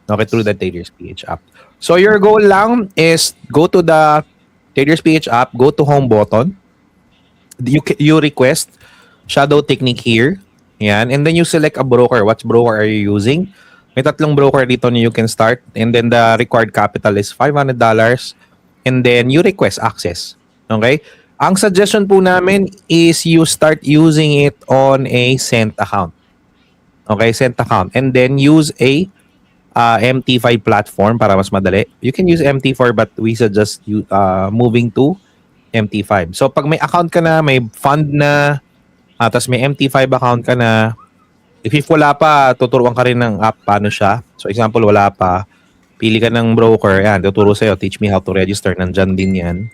Okay, through the Traders PH app. So your goal lang is go to the Traders PH app, go to home button. You request shadow technique here. Yan. And then you select a broker. What broker are you using? May 3 broker dito na you can start. And then the required capital is $500. And then you request access. Okay? Ang suggestion po namin is you start using it on a Cent account. Okay, Cent account. And then use a MT5 platform para mas madali. You can use MT4 but we suggest you moving to MT5. So pag may account ka na, may fund na, tapos may MT5 account ka na, if wala pa, tuturuan ka rin ng app paano siya. So example, wala pa, pili ka ng broker, yan, tuturo sa'yo, teach me how to register, nandyan din yan.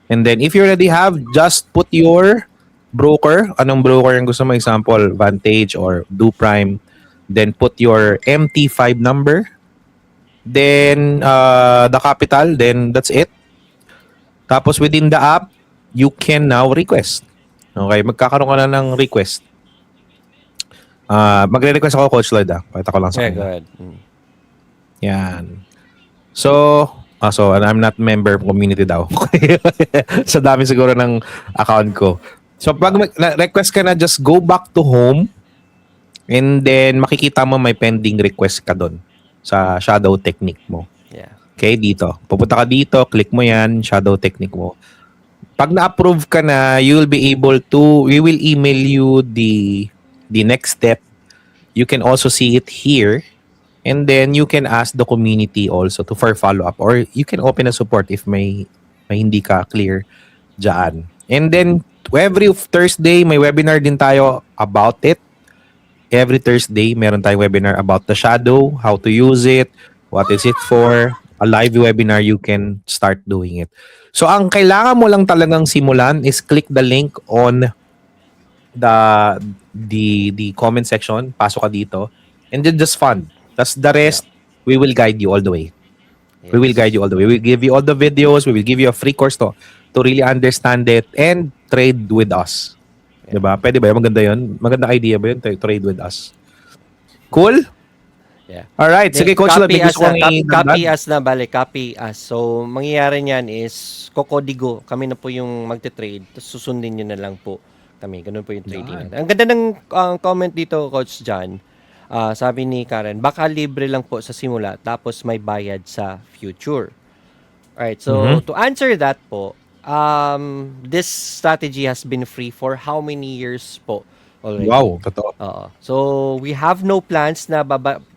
And then if you already have, just put your broker, anong broker yung gusto mo, example, Vantage or DoPrime. Then put your MT5 number, then the capital, then that's it. Tapos within the app, you can now request. Okay, magkakaroon ka na ng request. Magre-request ako, Coach Lloyd. Pakita ko lang sa Yeah, kanya. go ahead. Yan. So I'm not member community daw. Sa dami siguro ng account ko. So pag request ka na, just go back to home. And then, makikita mo may pending request ka doon sa shadow technique mo. Yeah. Okay, dito. Pupunta ka dito, click mo yan, shadow technique mo. Pag na-approve ka na, we will email you the next step. You can also see it here. And then, you can ask the community also for follow-up. Or you can open a support if may hindi ka clear dyan. And then, every Thursday, may webinar din tayo about it. Every Thursday, meron tayong webinar about the shadow, how to use it, what is it for, a live webinar, you can start doing it. So, ang kailangan mo lang talagang simulan is click the link on the comment section, pasok ka dito, and then just fund. That's the rest, we will guide you all the way. We will guide you all the way. We will give you all the videos, we will give you a free course to really understand it and trade with us. Diba? Pwede ba yun? Maganda yun? Maganda idea ba yun? Trade with us. Cool? Yeah. Alright. Sige, Coach Lloyd. Copy us na, bale. Copy us. So, mangyayari niyan is, kokodigo. Kami na po yung magte-trade. Tapos susundin nyo na lang po kami. Ganun po yung trading. Ang ganda ng comment dito, Coach John. Sabi ni Karen, baka libre lang po sa simula, tapos may bayad sa future. Alright. So, to answer that po, this strategy has been free for how many years po already? Wow, totoo. So, we have no plans na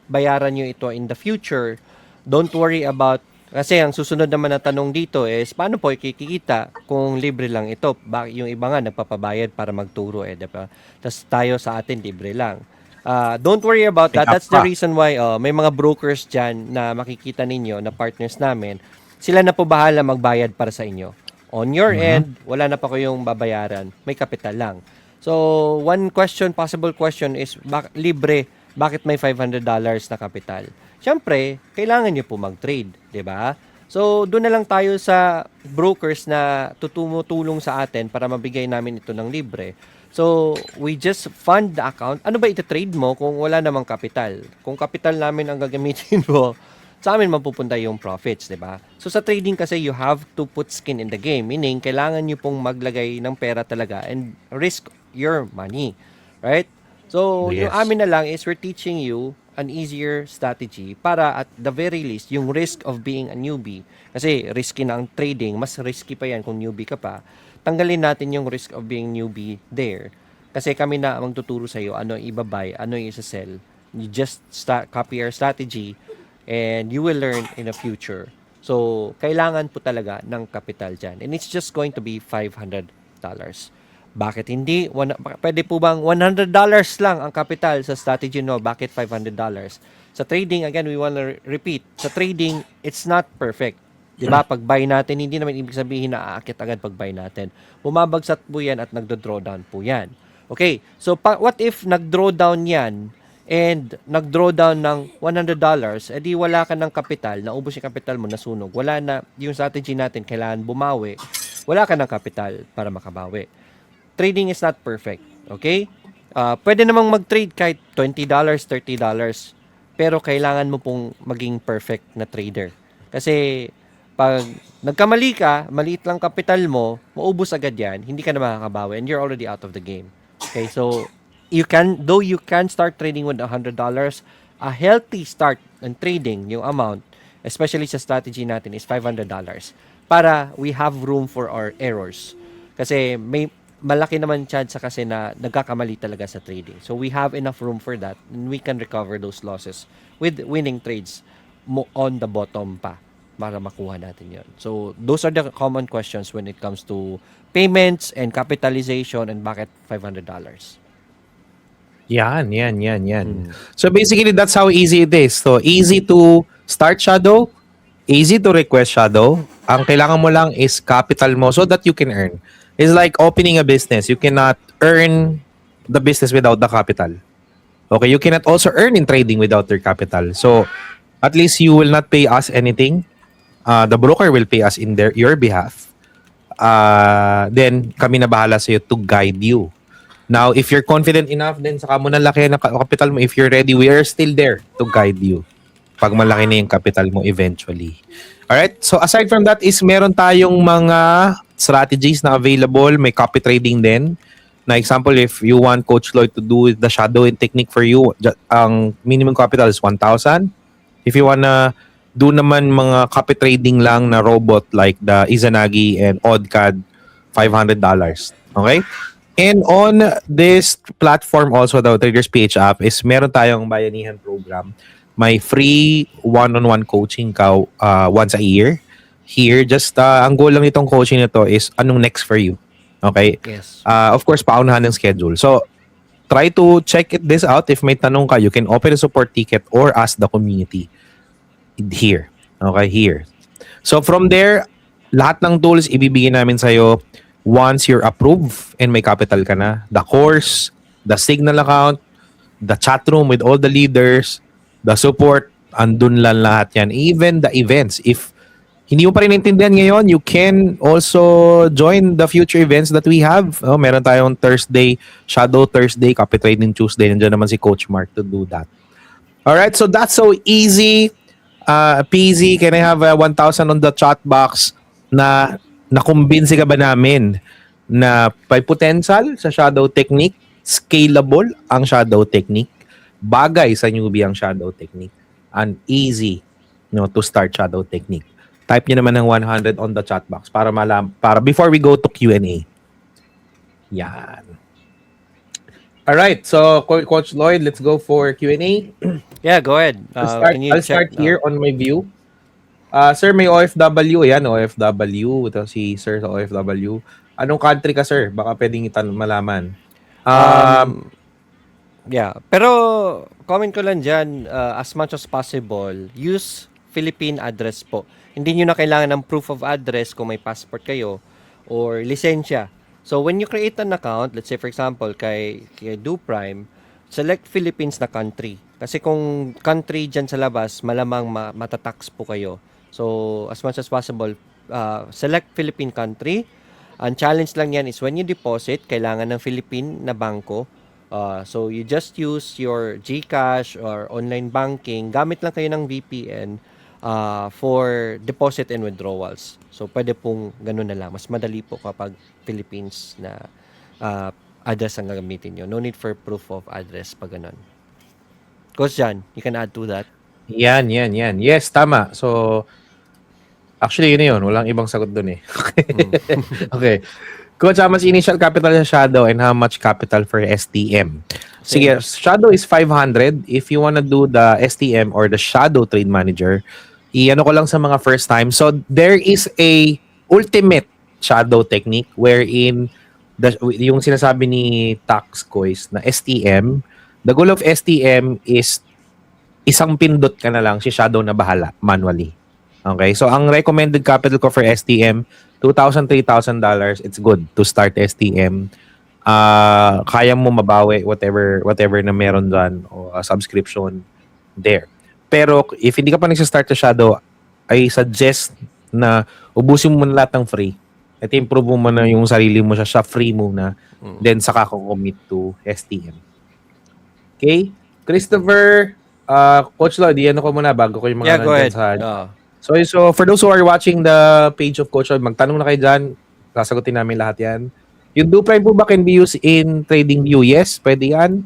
bayaran nyo ito in the future. Don't worry about Kasi ang susunod naman na tanong dito is, paano po ikikita kung libre lang ito? Yung iba nga nagpapabayad para magturo diba? Tapos tayo sa atin libre lang. Don't worry about that. Nag-up That's the pa. reason why may mga brokers dyan na makikita ninyo na partners namin. Sila na po bahala magbayad para sa inyo. On your end, wala na pa kayong babayaran. May kapital lang. So, one question, possible question is, libre, bakit may $500 na kapital? Siyempre, kailangan nyo po mag-trade, 'di ba? So, doon na lang tayo sa brokers na tumutulong sa atin para mabigay namin ito ng libre. So, we just fund the account. Ano ba ita-trade mo kung wala namang kapital? Kung kapital namin ang gagamitin mo, sa amin mapupunta yung profits, 'di ba? So, sa trading kasi, you have to put skin in the game. Meaning, kailangan nyo pong maglagay ng pera talaga and risk your money. Right? So, yung Yes. amin na lang is we're teaching you an easier strategy para at the very least, yung risk of being a newbie, kasi risky na ang trading, mas risky pa yan kung newbie ka pa, tanggalin natin yung risk of being newbie there. Kasi kami na ang tuturo sa iyo ano ibabay, ano yung isa-sell. You just copy our strategy and you will learn in the future. So, kailangan po talaga ng kapital dyan. And it's just going to be $500. Bakit hindi? Pwede po bang $100 lang ang kapital sa strategy no? Bakit $500? Sa trading, again, we want to repeat. Sa trading, it's not perfect. Diba? Pag buy natin, hindi naman ibig sabihin na aakit agad pag buy natin. Bumabagsak po yan at nagdo-drawdown po yan. Okay, so what if nag-drawdown yan and nag-drawdown ng $100, edi wala ka ng kapital, naubos yung kapital mo, nasunog. Wala na, yung strategy natin, kailangan bumawi. Wala ka ng kapital para makabawi. Trading is not perfect. Okay? Pwede namang mag-trade kahit $20, $30. Pero kailangan mo pong maging perfect na trader. Kasi pag nagkamali ka, maliit lang kapital mo, maubos agad yan, hindi ka na makakabawi and you're already out of the game. Okay? So, you can start trading with $100, a healthy start in trading, yung amount, especially sa strategy natin, is $500 para we have room for our errors. Kasi may malaki naman chance kasi na nagkakamali talaga sa trading. So we have enough room for that and we can recover those losses with winning trades on the bottom pa para makuha natin yon. So those are the common questions when it comes to payments and capitalization and bakit $500. Yan. So basically, that's how easy it is. So easy to start shadow, easy to request shadow. Ang kailangan mo lang is capital mo so that you can earn. It's like opening a business. You cannot earn the business without the capital. Okay, you cannot also earn in trading without your capital. So at least you will not pay us anything. The broker will pay us in your behalf. Then kami na bahala sa'yo to guide you. Now, if you're confident enough, then saka mo na laki ng capital mo. If you're ready, we are still there to guide you. Pag malaki na yung capital mo eventually. Alright? So, aside from that is meron tayong mga strategies na available. May copy trading din. Na example, if you want Coach Lloyd to do the shadowing technique for you, ang minimum capital is 1,000. If you wanna do naman mga copy trading lang na robot like the Izanagi and OddCAD, $500. Okay? And on this platform also, the Traders PH app, is meron tayong bayanihan program. May free one-on-one coaching ka once a year. Here, just ang goal lang nitong coaching nito is anong next for you. Okay? Yes. Of course, paunahan ng schedule. So, try to check this out. If may tanong ka, you can open a support ticket or ask the community here. Okay, here. So, from there, lahat ng tools ibibigay namin sa'yo once you're approved and may capital ka na. The course, the Signal account, the chat room with all the leaders, the support, andun lang lahat yan. Even the events. If hindi mo pa rin naintindihan ngayon, you can also join the future events that we have. Meron tayong Thursday, Shadow Thursday, Copy Trading Tuesday. Nandiyan naman si Coach Mark to do that. Alright, so that's so easy. Peasy. Can I have 1,000 on the chat box na nakumbinsi ka ba namin na may potential sa shadow technique, scalable ang shadow technique, bagay sa newbie ang shadow technique, and easy to start shadow technique. Type nyo naman ng 100 on the chat box para para before we go to Q&A. Yan. Alright, so Coach Lloyd, let's go for Q&A. Yeah, go ahead. I'll start here on my view. Sir, may OFW. Yan, OFW. Ito si Sir sa OFW. Anong country ka, sir? Baka pwedeng malaman. Um, Um, yeah. Pero, comment ko lang dyan, as much as possible, use Philippine address po. Hindi nyo na kailangan ng proof of address kung may passport kayo or lisensya. So, when you create an account, let's say for example, kay DoPrime, select Philippines na country. Kasi kung country dyan sa labas, malamang matatax po kayo. So, as much as possible, select Philippine country. Ang challenge lang yan is when you deposit, kailangan ng Philippine na bangko. So, you just use your GCash or online banking. Gamit lang kayo ng VPN for deposit and withdrawals. So, pwede pong ganun na lang. Mas madali po kapag Philippines na address ang gagamitin nyo. No need for proof of address pag ganun. Coach Jan, you can add to that. yan. Yes, tama. So, actually, yun na yun. Walang ibang sagot dun eh. Okay. Coach, how much initial capital sa Shadow and how much capital for STM? Sige, Shadow is 500. If you wanna do the STM or the Shadow Trade Manager, i-ano ko lang sa mga first time. So, there is a ultimate Shadow technique wherein yung sinasabi ni Tax Cois na STM, the goal of STM is isang pindot ka na lang, si Shadow na bahala manually. Okay? So, ang recommended capital ko for STM, $2,000, $3,000, it's good to start STM. Kaya mo mabawi whatever na meron dyan o subscription there. Pero if hindi ka pa nagsistart sa Shadow, I suggest na ubusin mo na lahat ng free. At improve mo na yung sarili mo siya free muna. Then saka ko commit to STM. Okay? Christopher, Coach Lloyd, ano ko muna bago ko yung mga Go ahead. So for those who are watching the page of Coach Lloyd, magtanong na kayo dyan. Sasagutin namin lahat yan. Yung DoPrime po ba can be used in TradingView? Yes, pwede yan.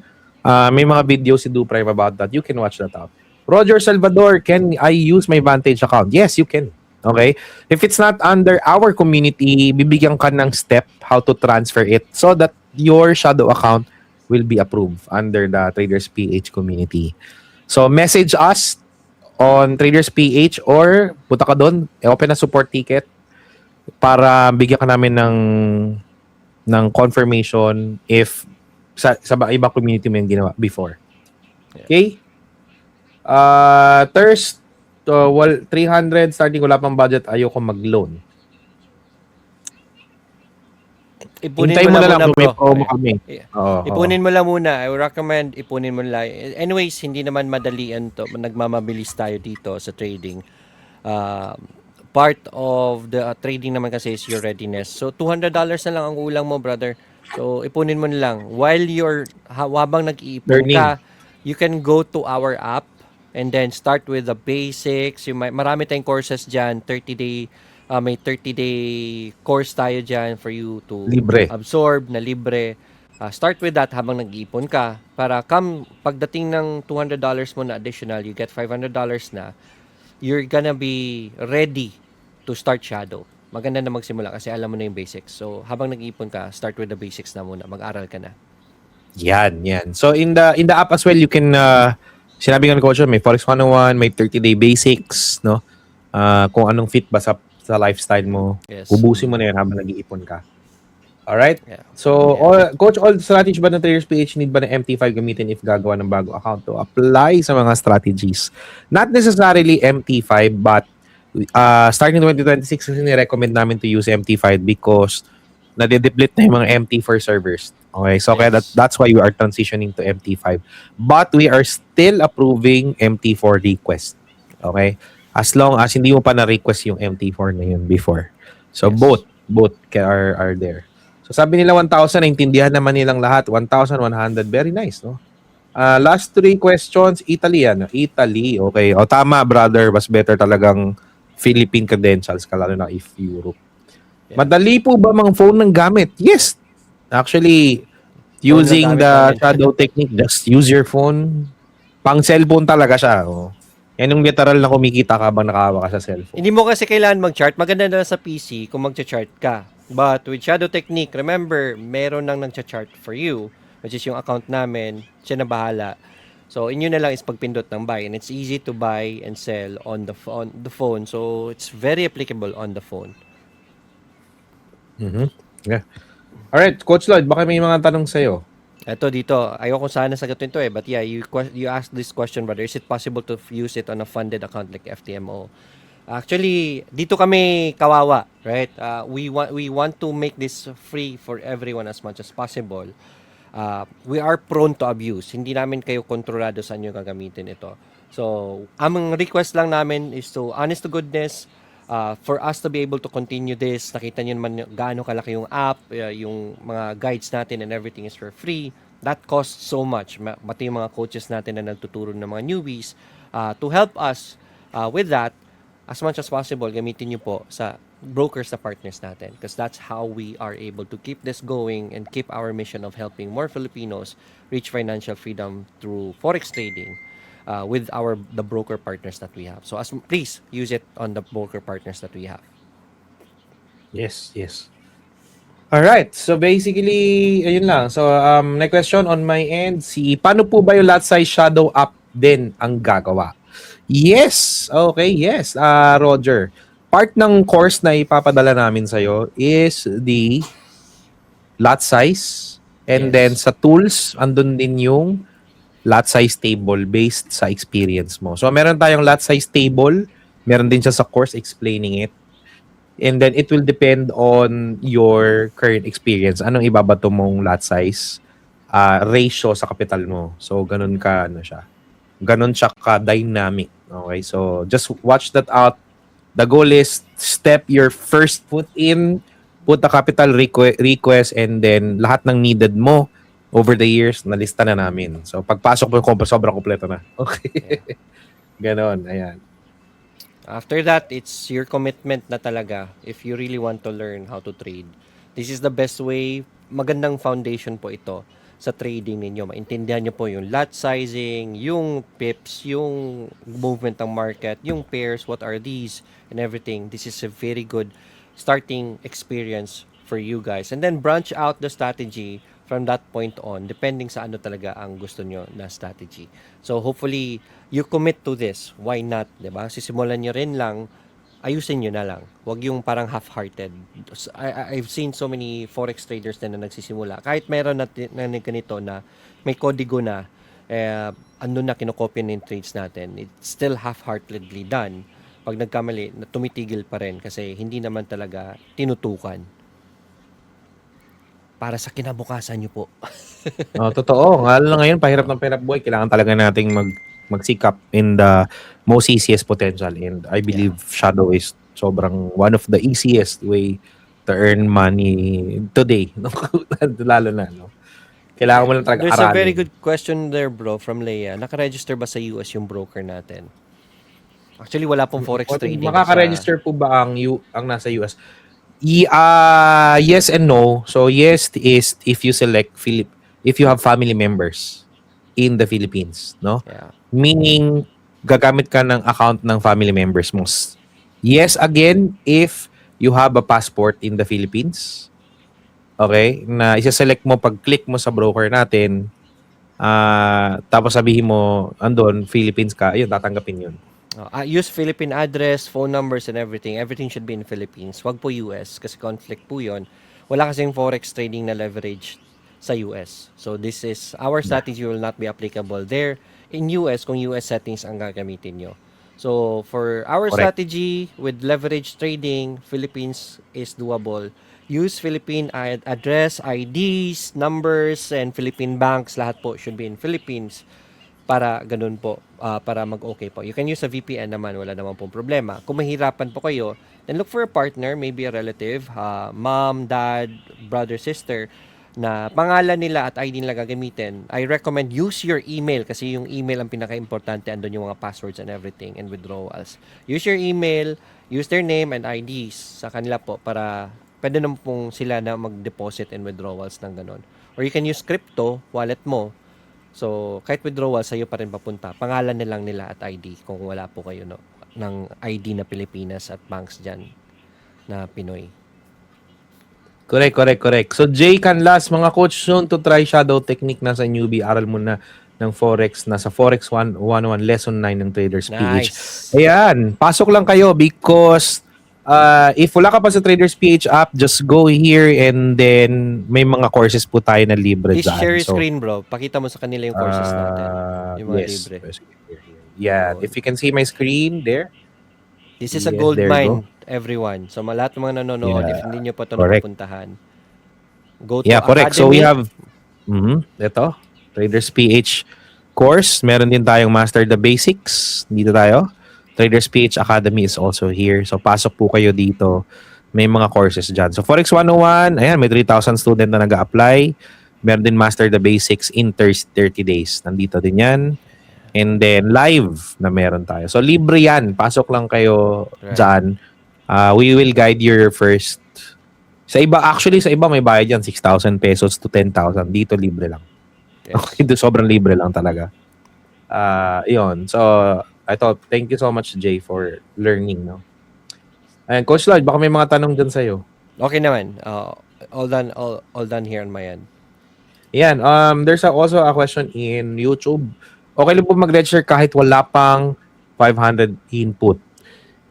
May mga videos si DoPrime about that. You can watch that out. Roger Salvador, can I use my Vantage account? Yes, you can. Okay? If it's not under our community, bibigyan ka ng step how to transfer it so that your Shadow account will be approved under the Traders PH community. So message us on Traders PH or punta ka doon, open a support ticket para bigyan ka namin ng confirmation if sa ibang community mo yung ginawa before. Okay? Thirst, 300 starting, wala pang budget, ayoko mag-loan. Hintayin mo na lang kung may promo kami. Ipunin mo lang muna. I would recommend ipunin mo lang. Anyways, hindi naman madalian to. Nagmamabilis tayo dito sa trading. Part of the trading naman kasi is your readiness. So, $200 na lang ang ulang mo, brother. So, ipunin mo na lang. While habang nag-iipon ka, you can go to our app and then start with the basics. Marami tayong courses dyan, 30-day, may 30-day course tayo dyan for you to absorb na libre. Start with that habang nag-iipon ka para pagdating ng $200 mo na additional, you get $500 na, you're gonna be ready to start Shadow. Maganda na magsimula kasi alam mo na yung basics. So, habang nag-iipon ka, start with the basics na muna. Mag-aral ka na. Yan. So, in the app as well, you can sinabi nga ng coach, may Forex 101, may 30-day basics, no? Kung anong fit ba sa lifestyle mo. Yes. Ubusin mo na yan habang nag-iipon ka. Alright? Yeah. So, coach, all strategies ba ng Traders PH need ba ng MT5 gamitin if gagawa ng bago account to apply sa mga strategies? Not necessarily MT5, but starting 2026, kasi ni-recommend namin to use MT5 because nade-deplete na yung mga MT4 servers. Okay, so kaya that's why we are transitioning to MT5. But we are still approving MT4 request. Okay? As long as hindi mo pa na-request yung MT4 na yun before. So both are there. So sabi nila 1,000, naintindihan naman nilang lahat. 1,100, very nice, no? Last 3 questions, Italy. Italy, okay. O tama, brother, mas better talagang Philippine credentials ka, lalo na if Europe. Madali po ba mga phone ng gamit? Yes. Actually, using the Shadow technique, just use your phone. Pang cellphone talaga siya. Oh. Yan yung literal na kumikita ka bang nakahawa ka sa cellphone. Hindi mo kasi kailangan mag-chart. Maganda na sa PC kung mag-chart ka. But with Shadow technique, remember, meron nang nag-chart for you, which is yung account namin. Siya na bahala. So, inyo na lang is pagpindot ng buy, and it's easy to buy and sell on the phone. So, it's very applicable on the phone. Mhm. Yeah. Alright, Coach Lloyd, baka may mga tanong sa'yo. Ito dito, ayoko sana sagutin to but yeah, you asked this question, brother. Is it possible to use it on a funded account like FTMO? Actually, dito kami kawawa, right? We want to make this free for everyone as much as possible. We are prone to abuse. Hindi namin kayo kontrolado saan nyo gagamitin ito. So, aming request lang namin is to, honest to goodness, for us to be able to continue this, nakita nyo naman gaano kalaki yung app, yung mga guides natin and everything is for free. That costs so much. Pati yung mga coaches natin na nagtuturo ng mga newbies, to help us with that, as much as possible, gamitin nyo po sa brokers na partners natin, because that's how we are able to keep this going and keep our mission of helping more Filipinos reach financial freedom through forex trading with the broker partners that we have. So please use it on the broker partners that we have. Yes, yes. Alright, so basically, ayun lang. So, my question on my end, paano po ba yung lot size shadow app din ang gagawa? Yes, okay, yes. Roger, part ng course na ipapadala namin sa'yo is the lot size, and then Yes. sa tools, andun din yung lot size table based sa experience mo. So, meron tayong lot size table, meron din siya sa course explaining it. And then it will depend on your current experience. Anong ibabato mong lot size, ratio sa capital mo. So ganun ka siya. Ganun siya ka-dynamic. Okay? So just watch that out. The goal is step your first foot in, put the capital request, and then lahat ng needed mo over the years, nalista na namin. So pagpasok mo, sobrang kompleto na. Okay. Ganon. Ayan. After that, it's your commitment na talaga if you really want to learn how to trade. This is the best way. Magandang foundation po ito sa trading ninyo. Maintindihan nyo po yung lot sizing, yung pips, yung movement ng market, yung pairs, what are these, and everything. This is a very good starting experience for you guys. And then branch out the strategy from that point on, depending sa ano talaga ang gusto nyo na strategy. So hopefully, you commit to this. Why not? Diba? Sisimulan nyo rin lang, ayusin nyo na lang. Huwag yung parang half-hearted. I've seen so many forex traders na nagsisimula. Kahit mayroon na ganito na may kodigo na, ano na kinokopya ng trades natin, it's still half-heartedly done. Pag nagkamali, tumitigil pa rin kasi hindi naman talaga tinutukan para sa kinabukasan nyo po. Totoo. Lalo na ngayon, pahirap ng pahirap buhay. Kailangan talaga nating magsikap in the most easiest potential. And I believe Shadow is sobrang one of the easiest way to earn money today. Lalo na, no? Kailangan mo lang talaga There's aralin. a very good question there, bro, from Leia. Naka-register ba sa US yung broker natin? Actually, wala pong forex trading. Makaka-register po ba ang nasa US? Yes and no. So yes is if you select if you have family members in the Philippines, no? Yeah. Meaning gagamit ka ng account ng family members mo. Yes again if you have a passport in the Philippines. Okay? Na isa-select mo pag click mo sa broker natin, tapos sabihin mo andon Philippines ka, ayun tatanggapin yun. Use Philippine address, phone numbers, and everything. Everything should be in Philippines. Wag po US kasi conflict po yun. Wala kasing forex trading na leverage sa US. So this is, our strategy will not be applicable there. In US, kung US settings ang gagamitin nyo. So for our Correct. strategy with leverage trading, Philippines is doable. Use Philippine address, IDs, numbers, and Philippine banks. Lahat po should be in Philippines para ganun po, para mag-okay po. You can use a VPN naman, wala naman pong problema. Kung mahirapan po kayo, then look for a partner, maybe a relative, mom, dad, brother, sister, na pangalan nila at ID nila gagamitin. I recommend use your email kasi yung email ang pinaka-importante, andun yung mga passwords and everything and withdrawals. Use your email, use their name and IDs sa kanila po para pwede naman pong sila na mag-deposit and withdrawals ng ganun. Or you can use crypto, wallet mo. So, kahit withdrawal, sa'yo pa rin papunta. Pangalan na lang nila at ID kung wala po kayo ng ID na Pilipinas at banks dyan na Pinoy. Correct. So Jay Canlas, mga coach, soon to try shadow technique na sa newbie. Aral mo na ng Forex na sa Forex 101 Lesson 9 ng Traders PH. Nice. Ayan, pasok lang kayo because if wala ka pa sa Traders PH app, just go here and then may mga courses po tayo na libre Please dyan. share your screen, bro. Pakita mo sa kanila yung courses natin. Yung mga yes. libre. Yeah, if you can see my screen there. This is a Yes, gold there you mine, everyone. So, lahat ng mga nanonood, Yeah, if hindi nyo pa ito correct. napupuntahan, go to Yeah, correct. So we Academy. have ito, Traders PH course. Meron din tayong Master the Basics. Dito tayo. Traders PH Academy is also here. So pasok po kayo dito. May mga courses dyan. So Forex 101, ayan, may 3,000 student na nag-a-apply. Meron din Master the Basics in 30 days. Nandito din yan. And then live na meron tayo. So libre yan. Pasok lang kayo Right. dyan. We will guide your first. Sa iba, actually sa iba may bayad yan. 6,000 pesos to 10,000. Dito libre lang. Yes. Okay, dito sobrang libre lang talaga. Yun. So, thank you so much, Jay, for learning, no? And Coach Lloyd, baka may mga tanong dyan sa'yo. Okay naman. All done here on my end. Yan. There's also a question in YouTube. Okay lang po mag-register kahit wala pang 500 input.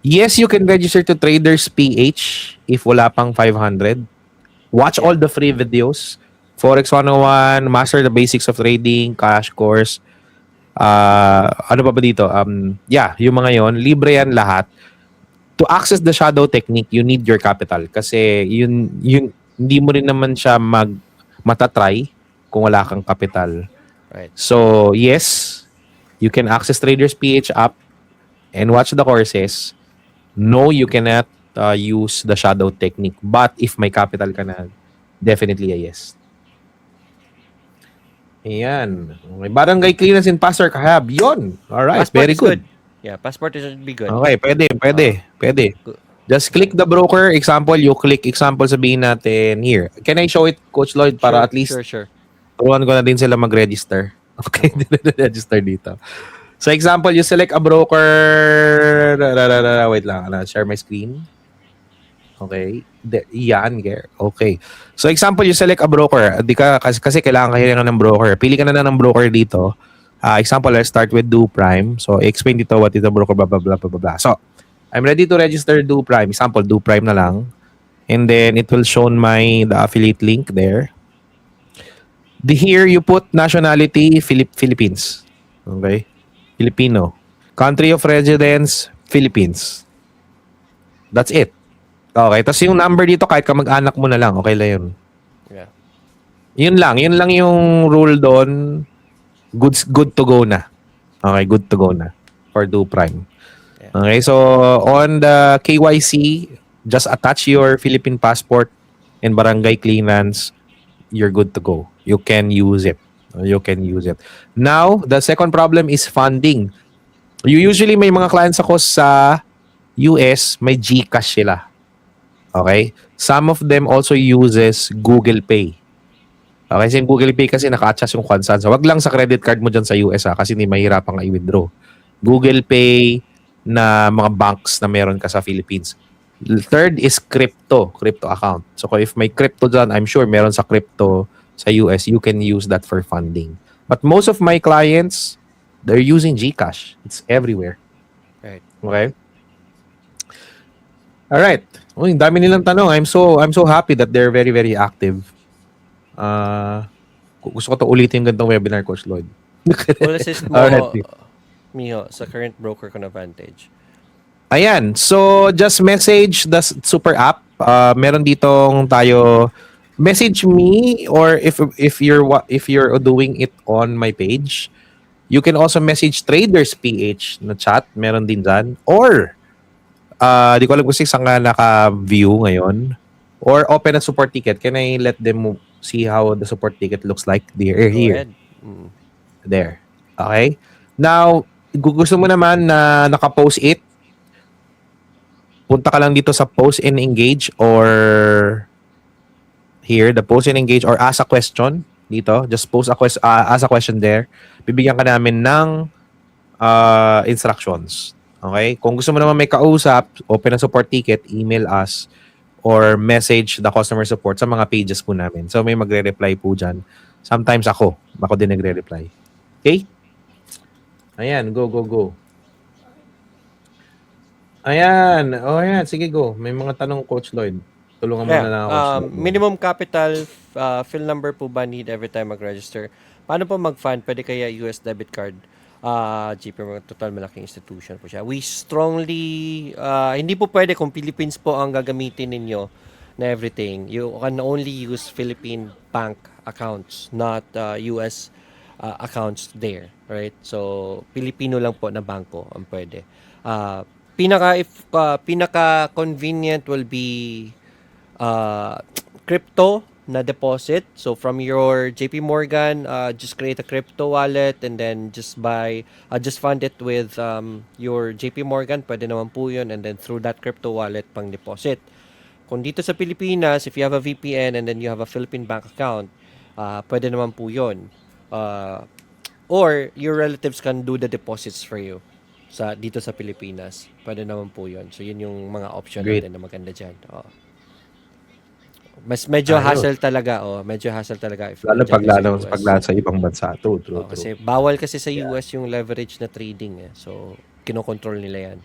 Yes, you can register to Traders PH if wala pang 500. Watch all the free videos. Forex 101, Master the Basics of Trading, Cash Course. Ano pa ba dito? Yung mga yon, libre yan lahat. To access the shadow technique, you need your capital kasi yun hindi mo rin naman siya matatry kung wala kang capital. Right. So, yes, you can access Traders PH app and watch the courses. No, you cannot use the shadow technique. But if may capital ka na, definitely a yes. Ayan. Okay. Barangay clearance in Pastor Kahab. Yun. Alright, Passport very is good. Yeah, passport should be good. Okay, pwede. Just click the broker. Example, you click example, sabihin natin here. Can I show it, Coach Lloyd, para at least Sure. turuan ko na din sila mag-register. Okay, register dito. So example, you select a broker. Wait lang, share my screen. Okay. Yan, okay. So example, you select a broker. Kasi kailangan kayo ng broker. Pili ka na ng broker dito. Example, let's start with Do Prime. So explain dito what is a broker, blah, blah, blah, blah, blah. So I'm ready to register Do Prime. Example, Do Prime na lang. And then it will show the affiliate link there. Here you put nationality, Philippines. Okay? Filipino. Country of residence, Philippines. That's it. Okay. Tapos yung number dito, kahit ka mag-anak mo na lang, okay lang yun. Yeah. Yun lang yung rule doon. Good to go na. Okay, good to go na for Do Prime. Yeah. Okay, so on the KYC, just attach your Philippine passport and barangay clearance. You're good to go. You can use it. Now, the second problem is funding. Usually may mga clients ako sa US, may GCash sila. Okay? Some of them also uses Google Pay. Okay, sa Google Pay kasi naka-attach yung kwansan. So, wag lang sa credit card mo dyan sa US kasi hindi mahirapan ka i-withdraw. Google Pay na mga banks na meron ka sa Philippines. Third is crypto account. So, if may crypto dyan, I'm sure meron sa crypto sa US, you can use that for funding. But most of my clients, they're using GCash. It's everywhere. Right. Okay? Alright. Uy, dami nilang tanong. I'm so happy that they're very, very active. Gusto ko to ulitin yung gantong webinar, Coach Lloyd. Well, assist mo, Alright. Miho, sa current broker ko na Vantage. Ayan. So, just message the super app. Meron ditong tayo message me, or if you're doing it on my page, you can also message Traders PH na chat. Meron din dyan. Or, di ko alam kung saan ka naka-view ngayon. Or open a support ticket. Can I let them see how the support ticket looks like? Here. Go ahead. There. Okay? Now, gusto mo naman na naka-post it, punta ka lang dito sa post and engage, or here, the post and engage, or ask a question dito. Just ask a question there. Bibigyan ka namin ng instructions. Okay? Kung gusto mo naman may kausap, open a support ticket, email us, or message the customer support sa mga pages po namin. So, may magre-reply po dyan. Sometimes ako din nagre-reply. Okay? Ayan, go, go, go. Ayan. Oh, ayan. Sige, go. May mga tanong, Coach Lloyd. Tulungan mo na Yeah, lang ako, Coach Lloyd. minimum capital, fill number po ba need every time mag-register? Paano po mag-fund? Pwede kaya US debit card? GP, total malaking institution po siya. We strongly, hindi po pwede kung Philippines po ang gagamitin ninyo na everything. You can only use Philippine bank accounts, not US accounts there, right? So, Pilipino lang po na bangko ang pwede. Pinaka convenient will be crypto na deposit. So from your JP Morgan, just create a crypto wallet and then just fund it with your JP Morgan. Pwede naman po yun. And then through that crypto wallet, pang deposit. Kung dito sa Pilipinas, if you have a VPN and then you have a Philippine bank account, pwede naman po yun. Or your relatives can do the deposits for you dito sa Pilipinas. Pwede naman po yun. So yun yung mga option Great. natin na maganda dyan. Medyo Ayos. hassle talaga, medyo hassle talaga if Lalo nandyan ka sa US. pag sa ibang bansa. True, true, true. Kasi bawal kasi sa US yung leverage na trading So, kinokontrol nila yan.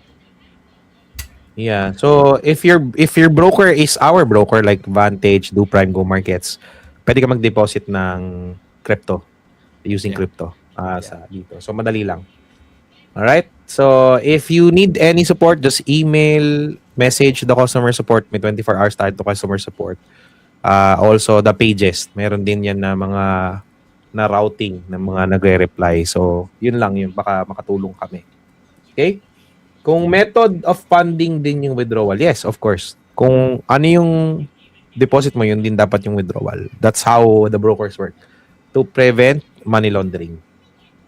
Yeah. So, if your broker is our broker like Vantage, Do Prime, Go Markets, pwede ka mag-deposit ng crypto using Yeah. crypto sa dito. So, madali lang. Alright? So, if you need any support, just email, message the customer support. May 24 hours tayo to customer support. Also, the pages. Meron din yan na mga na routing ng mga nagre-reply. So, yun lang yun. Baka makatulong kami. Okay? Kung method of funding din yung withdrawal, yes, of course. Kung ano yung deposit mo, yun din dapat yung withdrawal. That's how the brokers work. To prevent money laundering.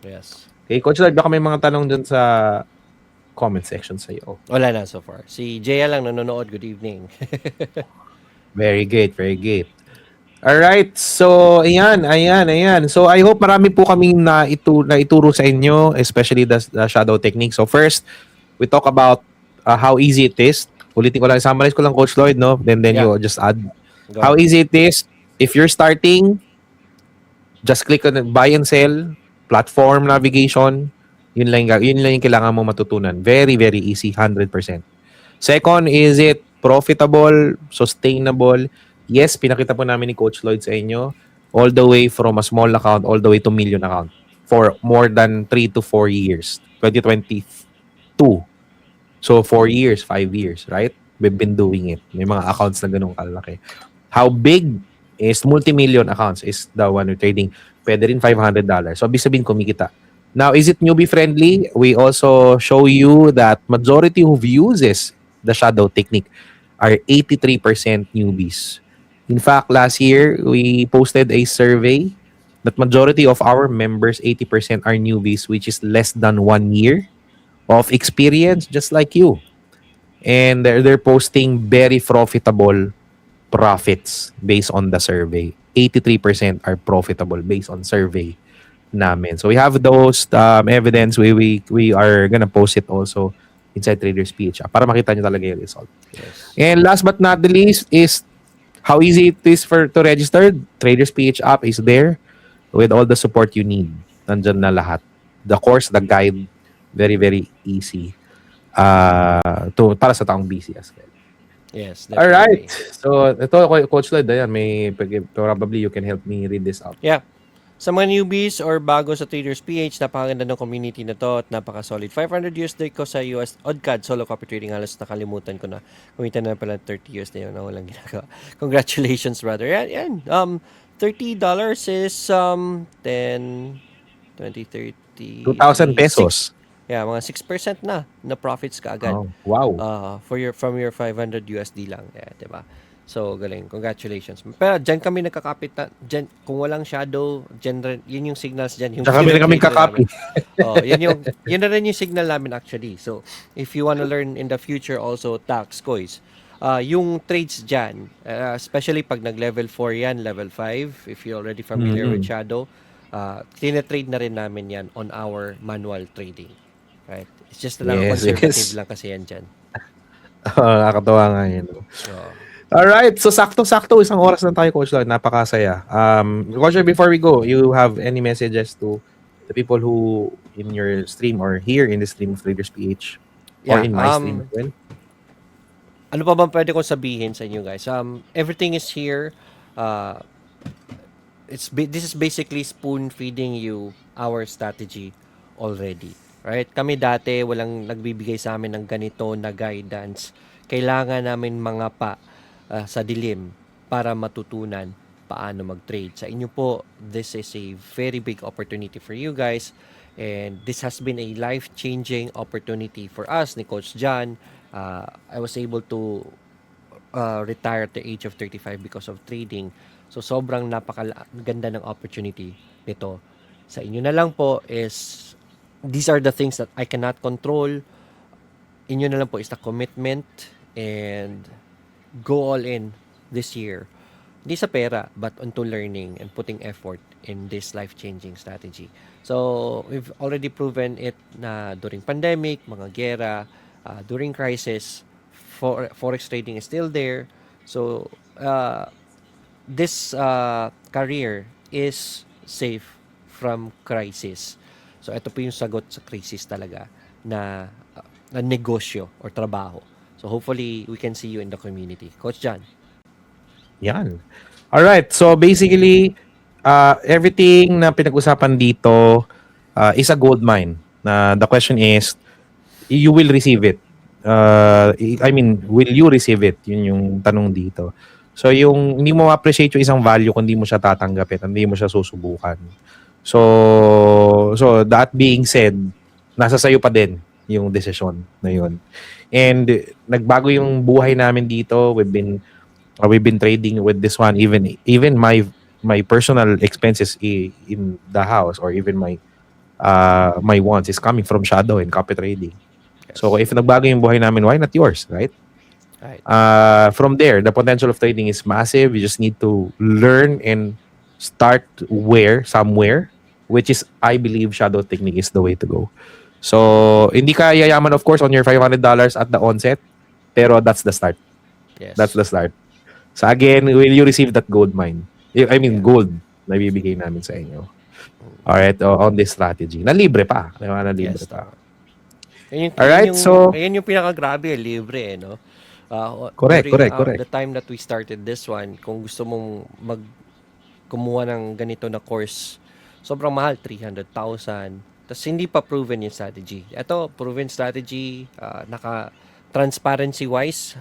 Yes. Okay, Coach Lloyd, baka may mga tanong dyan sa comment section sa iyo. Wala na so far. Si Jaya lang nanonood. Good evening. Very good, very good. Alright, so ayan. So I hope marami po kaming naituro sa inyo, especially the shadow technique. So first, we talk about how easy it is. Ulitin ko lang, summarize ko lang, Coach Lloyd, no? Then Yeah. you just add. Go How ahead. easy it is. If you're starting, just click on the buy and sell, platform navigation. Yun lang yung kailangan mo matutunan. Very, very easy, 100%. Second, is it profitable, sustainable? Yes, pinakita po namin ni Coach Lloyd sa inyo, all the way from a small account all the way to million account for more than 3 to 4 years. 2022. So 4 years, 5 years, right? We've been doing it. May mga accounts na ganun kalaki. How big is multi-million accounts is the one we're trading. Pwede rin $500. So, ibig sabihin, kumikita. Now, is it newbie friendly? We also show you that majority who uses the shadow technique are 83% newbies. In fact, last year, we posted a survey that majority of our members, 80% are newbies, which is less than 1 year of experience, just like you. And they're posting very profitable profits based on the survey. 83% are profitable based on survey namin. So we have those evidence. We are gonna post it also inside Traders PH para makita nyo talaga yung result. Yes. And last but not the least is how easy it is to register. Traders PH app is there with all the support you need. Nandyan na lahat. The course, the guide, very, very easy para sa taong busy as well. Yes, All right. definitely. So, ito, Coach Lloyd, ayan, probably you can help me read this out. Yeah. Sa mga newbies or bago sa Traders PH, napakaganda ng community na to at napaka-solid. 500 USD ko sa US ODCAD solo copy trading. Halos nakalimutan ko na. Kumita na pala 30 years na yun na walang ginagawa. Congratulations, brother. Yan. $30 is 10, 20, 30, 2,000 pesos. Yeah, mga 6% na profits ka agad. Oh, wow. From your 500 USD lang. Yeah, 'di ba? So, galing. Congratulations. Pero dyan kami nagkakapit kung walang shadow, yun yung signals dyan. Yung Tsaka kami kaming kakopy. yun na rin yung signal namin actually. So, if you wanna learn in the future also tax coins, yung trades dyan, especially pag nag-level 4 yan, level 5, if you're already familiar with shadow, tine-trade na rin namin yan on our manual trading. Right? It's just na Yes, conservative yes. lang kasi yan dyan. Nakakatawa nga yun. So, Alright, so sakto-sakto, isang oras na tayo, Coach Lloyd. Napakasaya. Coach Lloyd, before we go, you have any messages to the people who in your stream or here in the stream of Traders PH or Yeah, in my stream as well? ano pa bang pwede kong sabihin sa inyo guys? Everything is here. Uh, this is basically spoon feeding you our strategy already. Right? Kami dati walang nagbibigay sa amin ng ganito na guidance. Kailangan namin mga sa dilim para matutunan paano mag-trade. Sa inyo po, this is a very big opportunity for you guys. And this has been a life-changing opportunity for us ni Coach John. I was able to retire at the age of 35 because of trading. So sobrang napakaganda ng opportunity nito. Sa inyo na lang po is these are the things that I cannot control. Inyo na lang po is the commitment and go all in this year. Hindi sa pera, but onto learning and putting effort in this life-changing strategy. So, we've already proven it na during pandemic, mga gera, during crisis, forex trading is still there. So, this career is safe from crisis. So, ito po yung sagot sa crisis talaga na negosyo or trabaho. So, hopefully, we can see you in the community. Coach John. Yan. All right. So basically, everything na pinag-usapan dito is a gold mine. The question is, you will receive it. I mean, will you receive it? Yun yung tanong dito. So yung hindi mo appreciate yung isang value kung hindi mo siya tatanggapin, hindi mo siya susubukan. So that being said, nasa sayo pa din yung desisyon na yun. And nagbago yung buhay namin dito. We've been trading with this one, even my personal expenses in the house, or even my wants is coming from shadow and copy trading. Yes. So if nagbago yung buhay namin, why not yours, right? Right. From there, the potential of trading is massive. You just need to learn and start somewhere, which is, I believe, shadow technique is the way to go. So hindi ka yayaman, of course, on your $500 at the onset, pero that's the start. Yes. That's the start. So again, will you receive that gold mine? I mean, gold na bibigay namin sa inyo. Alright, on this strategy. Na libre pa. Na libre Yes. pa. Alright, so- Ayan yung pinakagrabe, libre no? Correct. The time that we started this one, kung gusto mong kumuha ng ganito na course, sobrang mahal, 300,000. Tapos hindi pa proven yung strategy. Ito, proven strategy, transparency wise,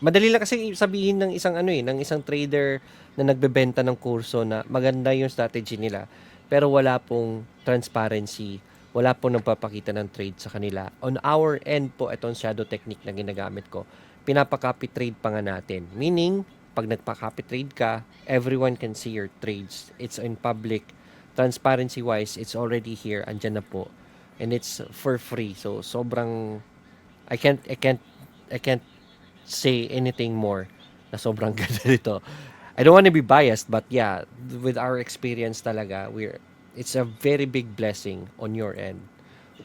madali lang kasi sabihin ng isang trader na nagbebenta ng kurso na maganda yung strategy nila, pero wala pong transparency, wala pong nagpapakita ng trade sa kanila. On our end po, itong shadow technique na ginagamit ko, pinapaka-copy trade pa nga natin. Meaning, pag nagpa-copy trade ka, everyone can see your trades. It's in public. Transparency wise, it's already here, andyan na po, and it's for free. So sobrang I can't say anything more na sobrang ganda nito. I don't want to be biased, but yeah, with our experience talaga, it's a very big blessing on your end.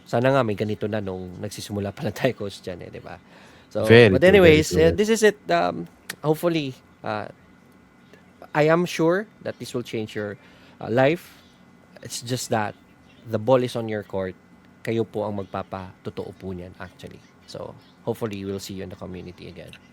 Sana nga may ganito na nung nagsisimula pa lang tayo, Coach Jan, di ba? So, Very but true, anyways, very true. this is it. Hopefully, I am sure that this will change your life. It's just that the ball is on your court. Kayo po ang magpapatotoo po niyan actually. So, hopefully we'll see you in the community again.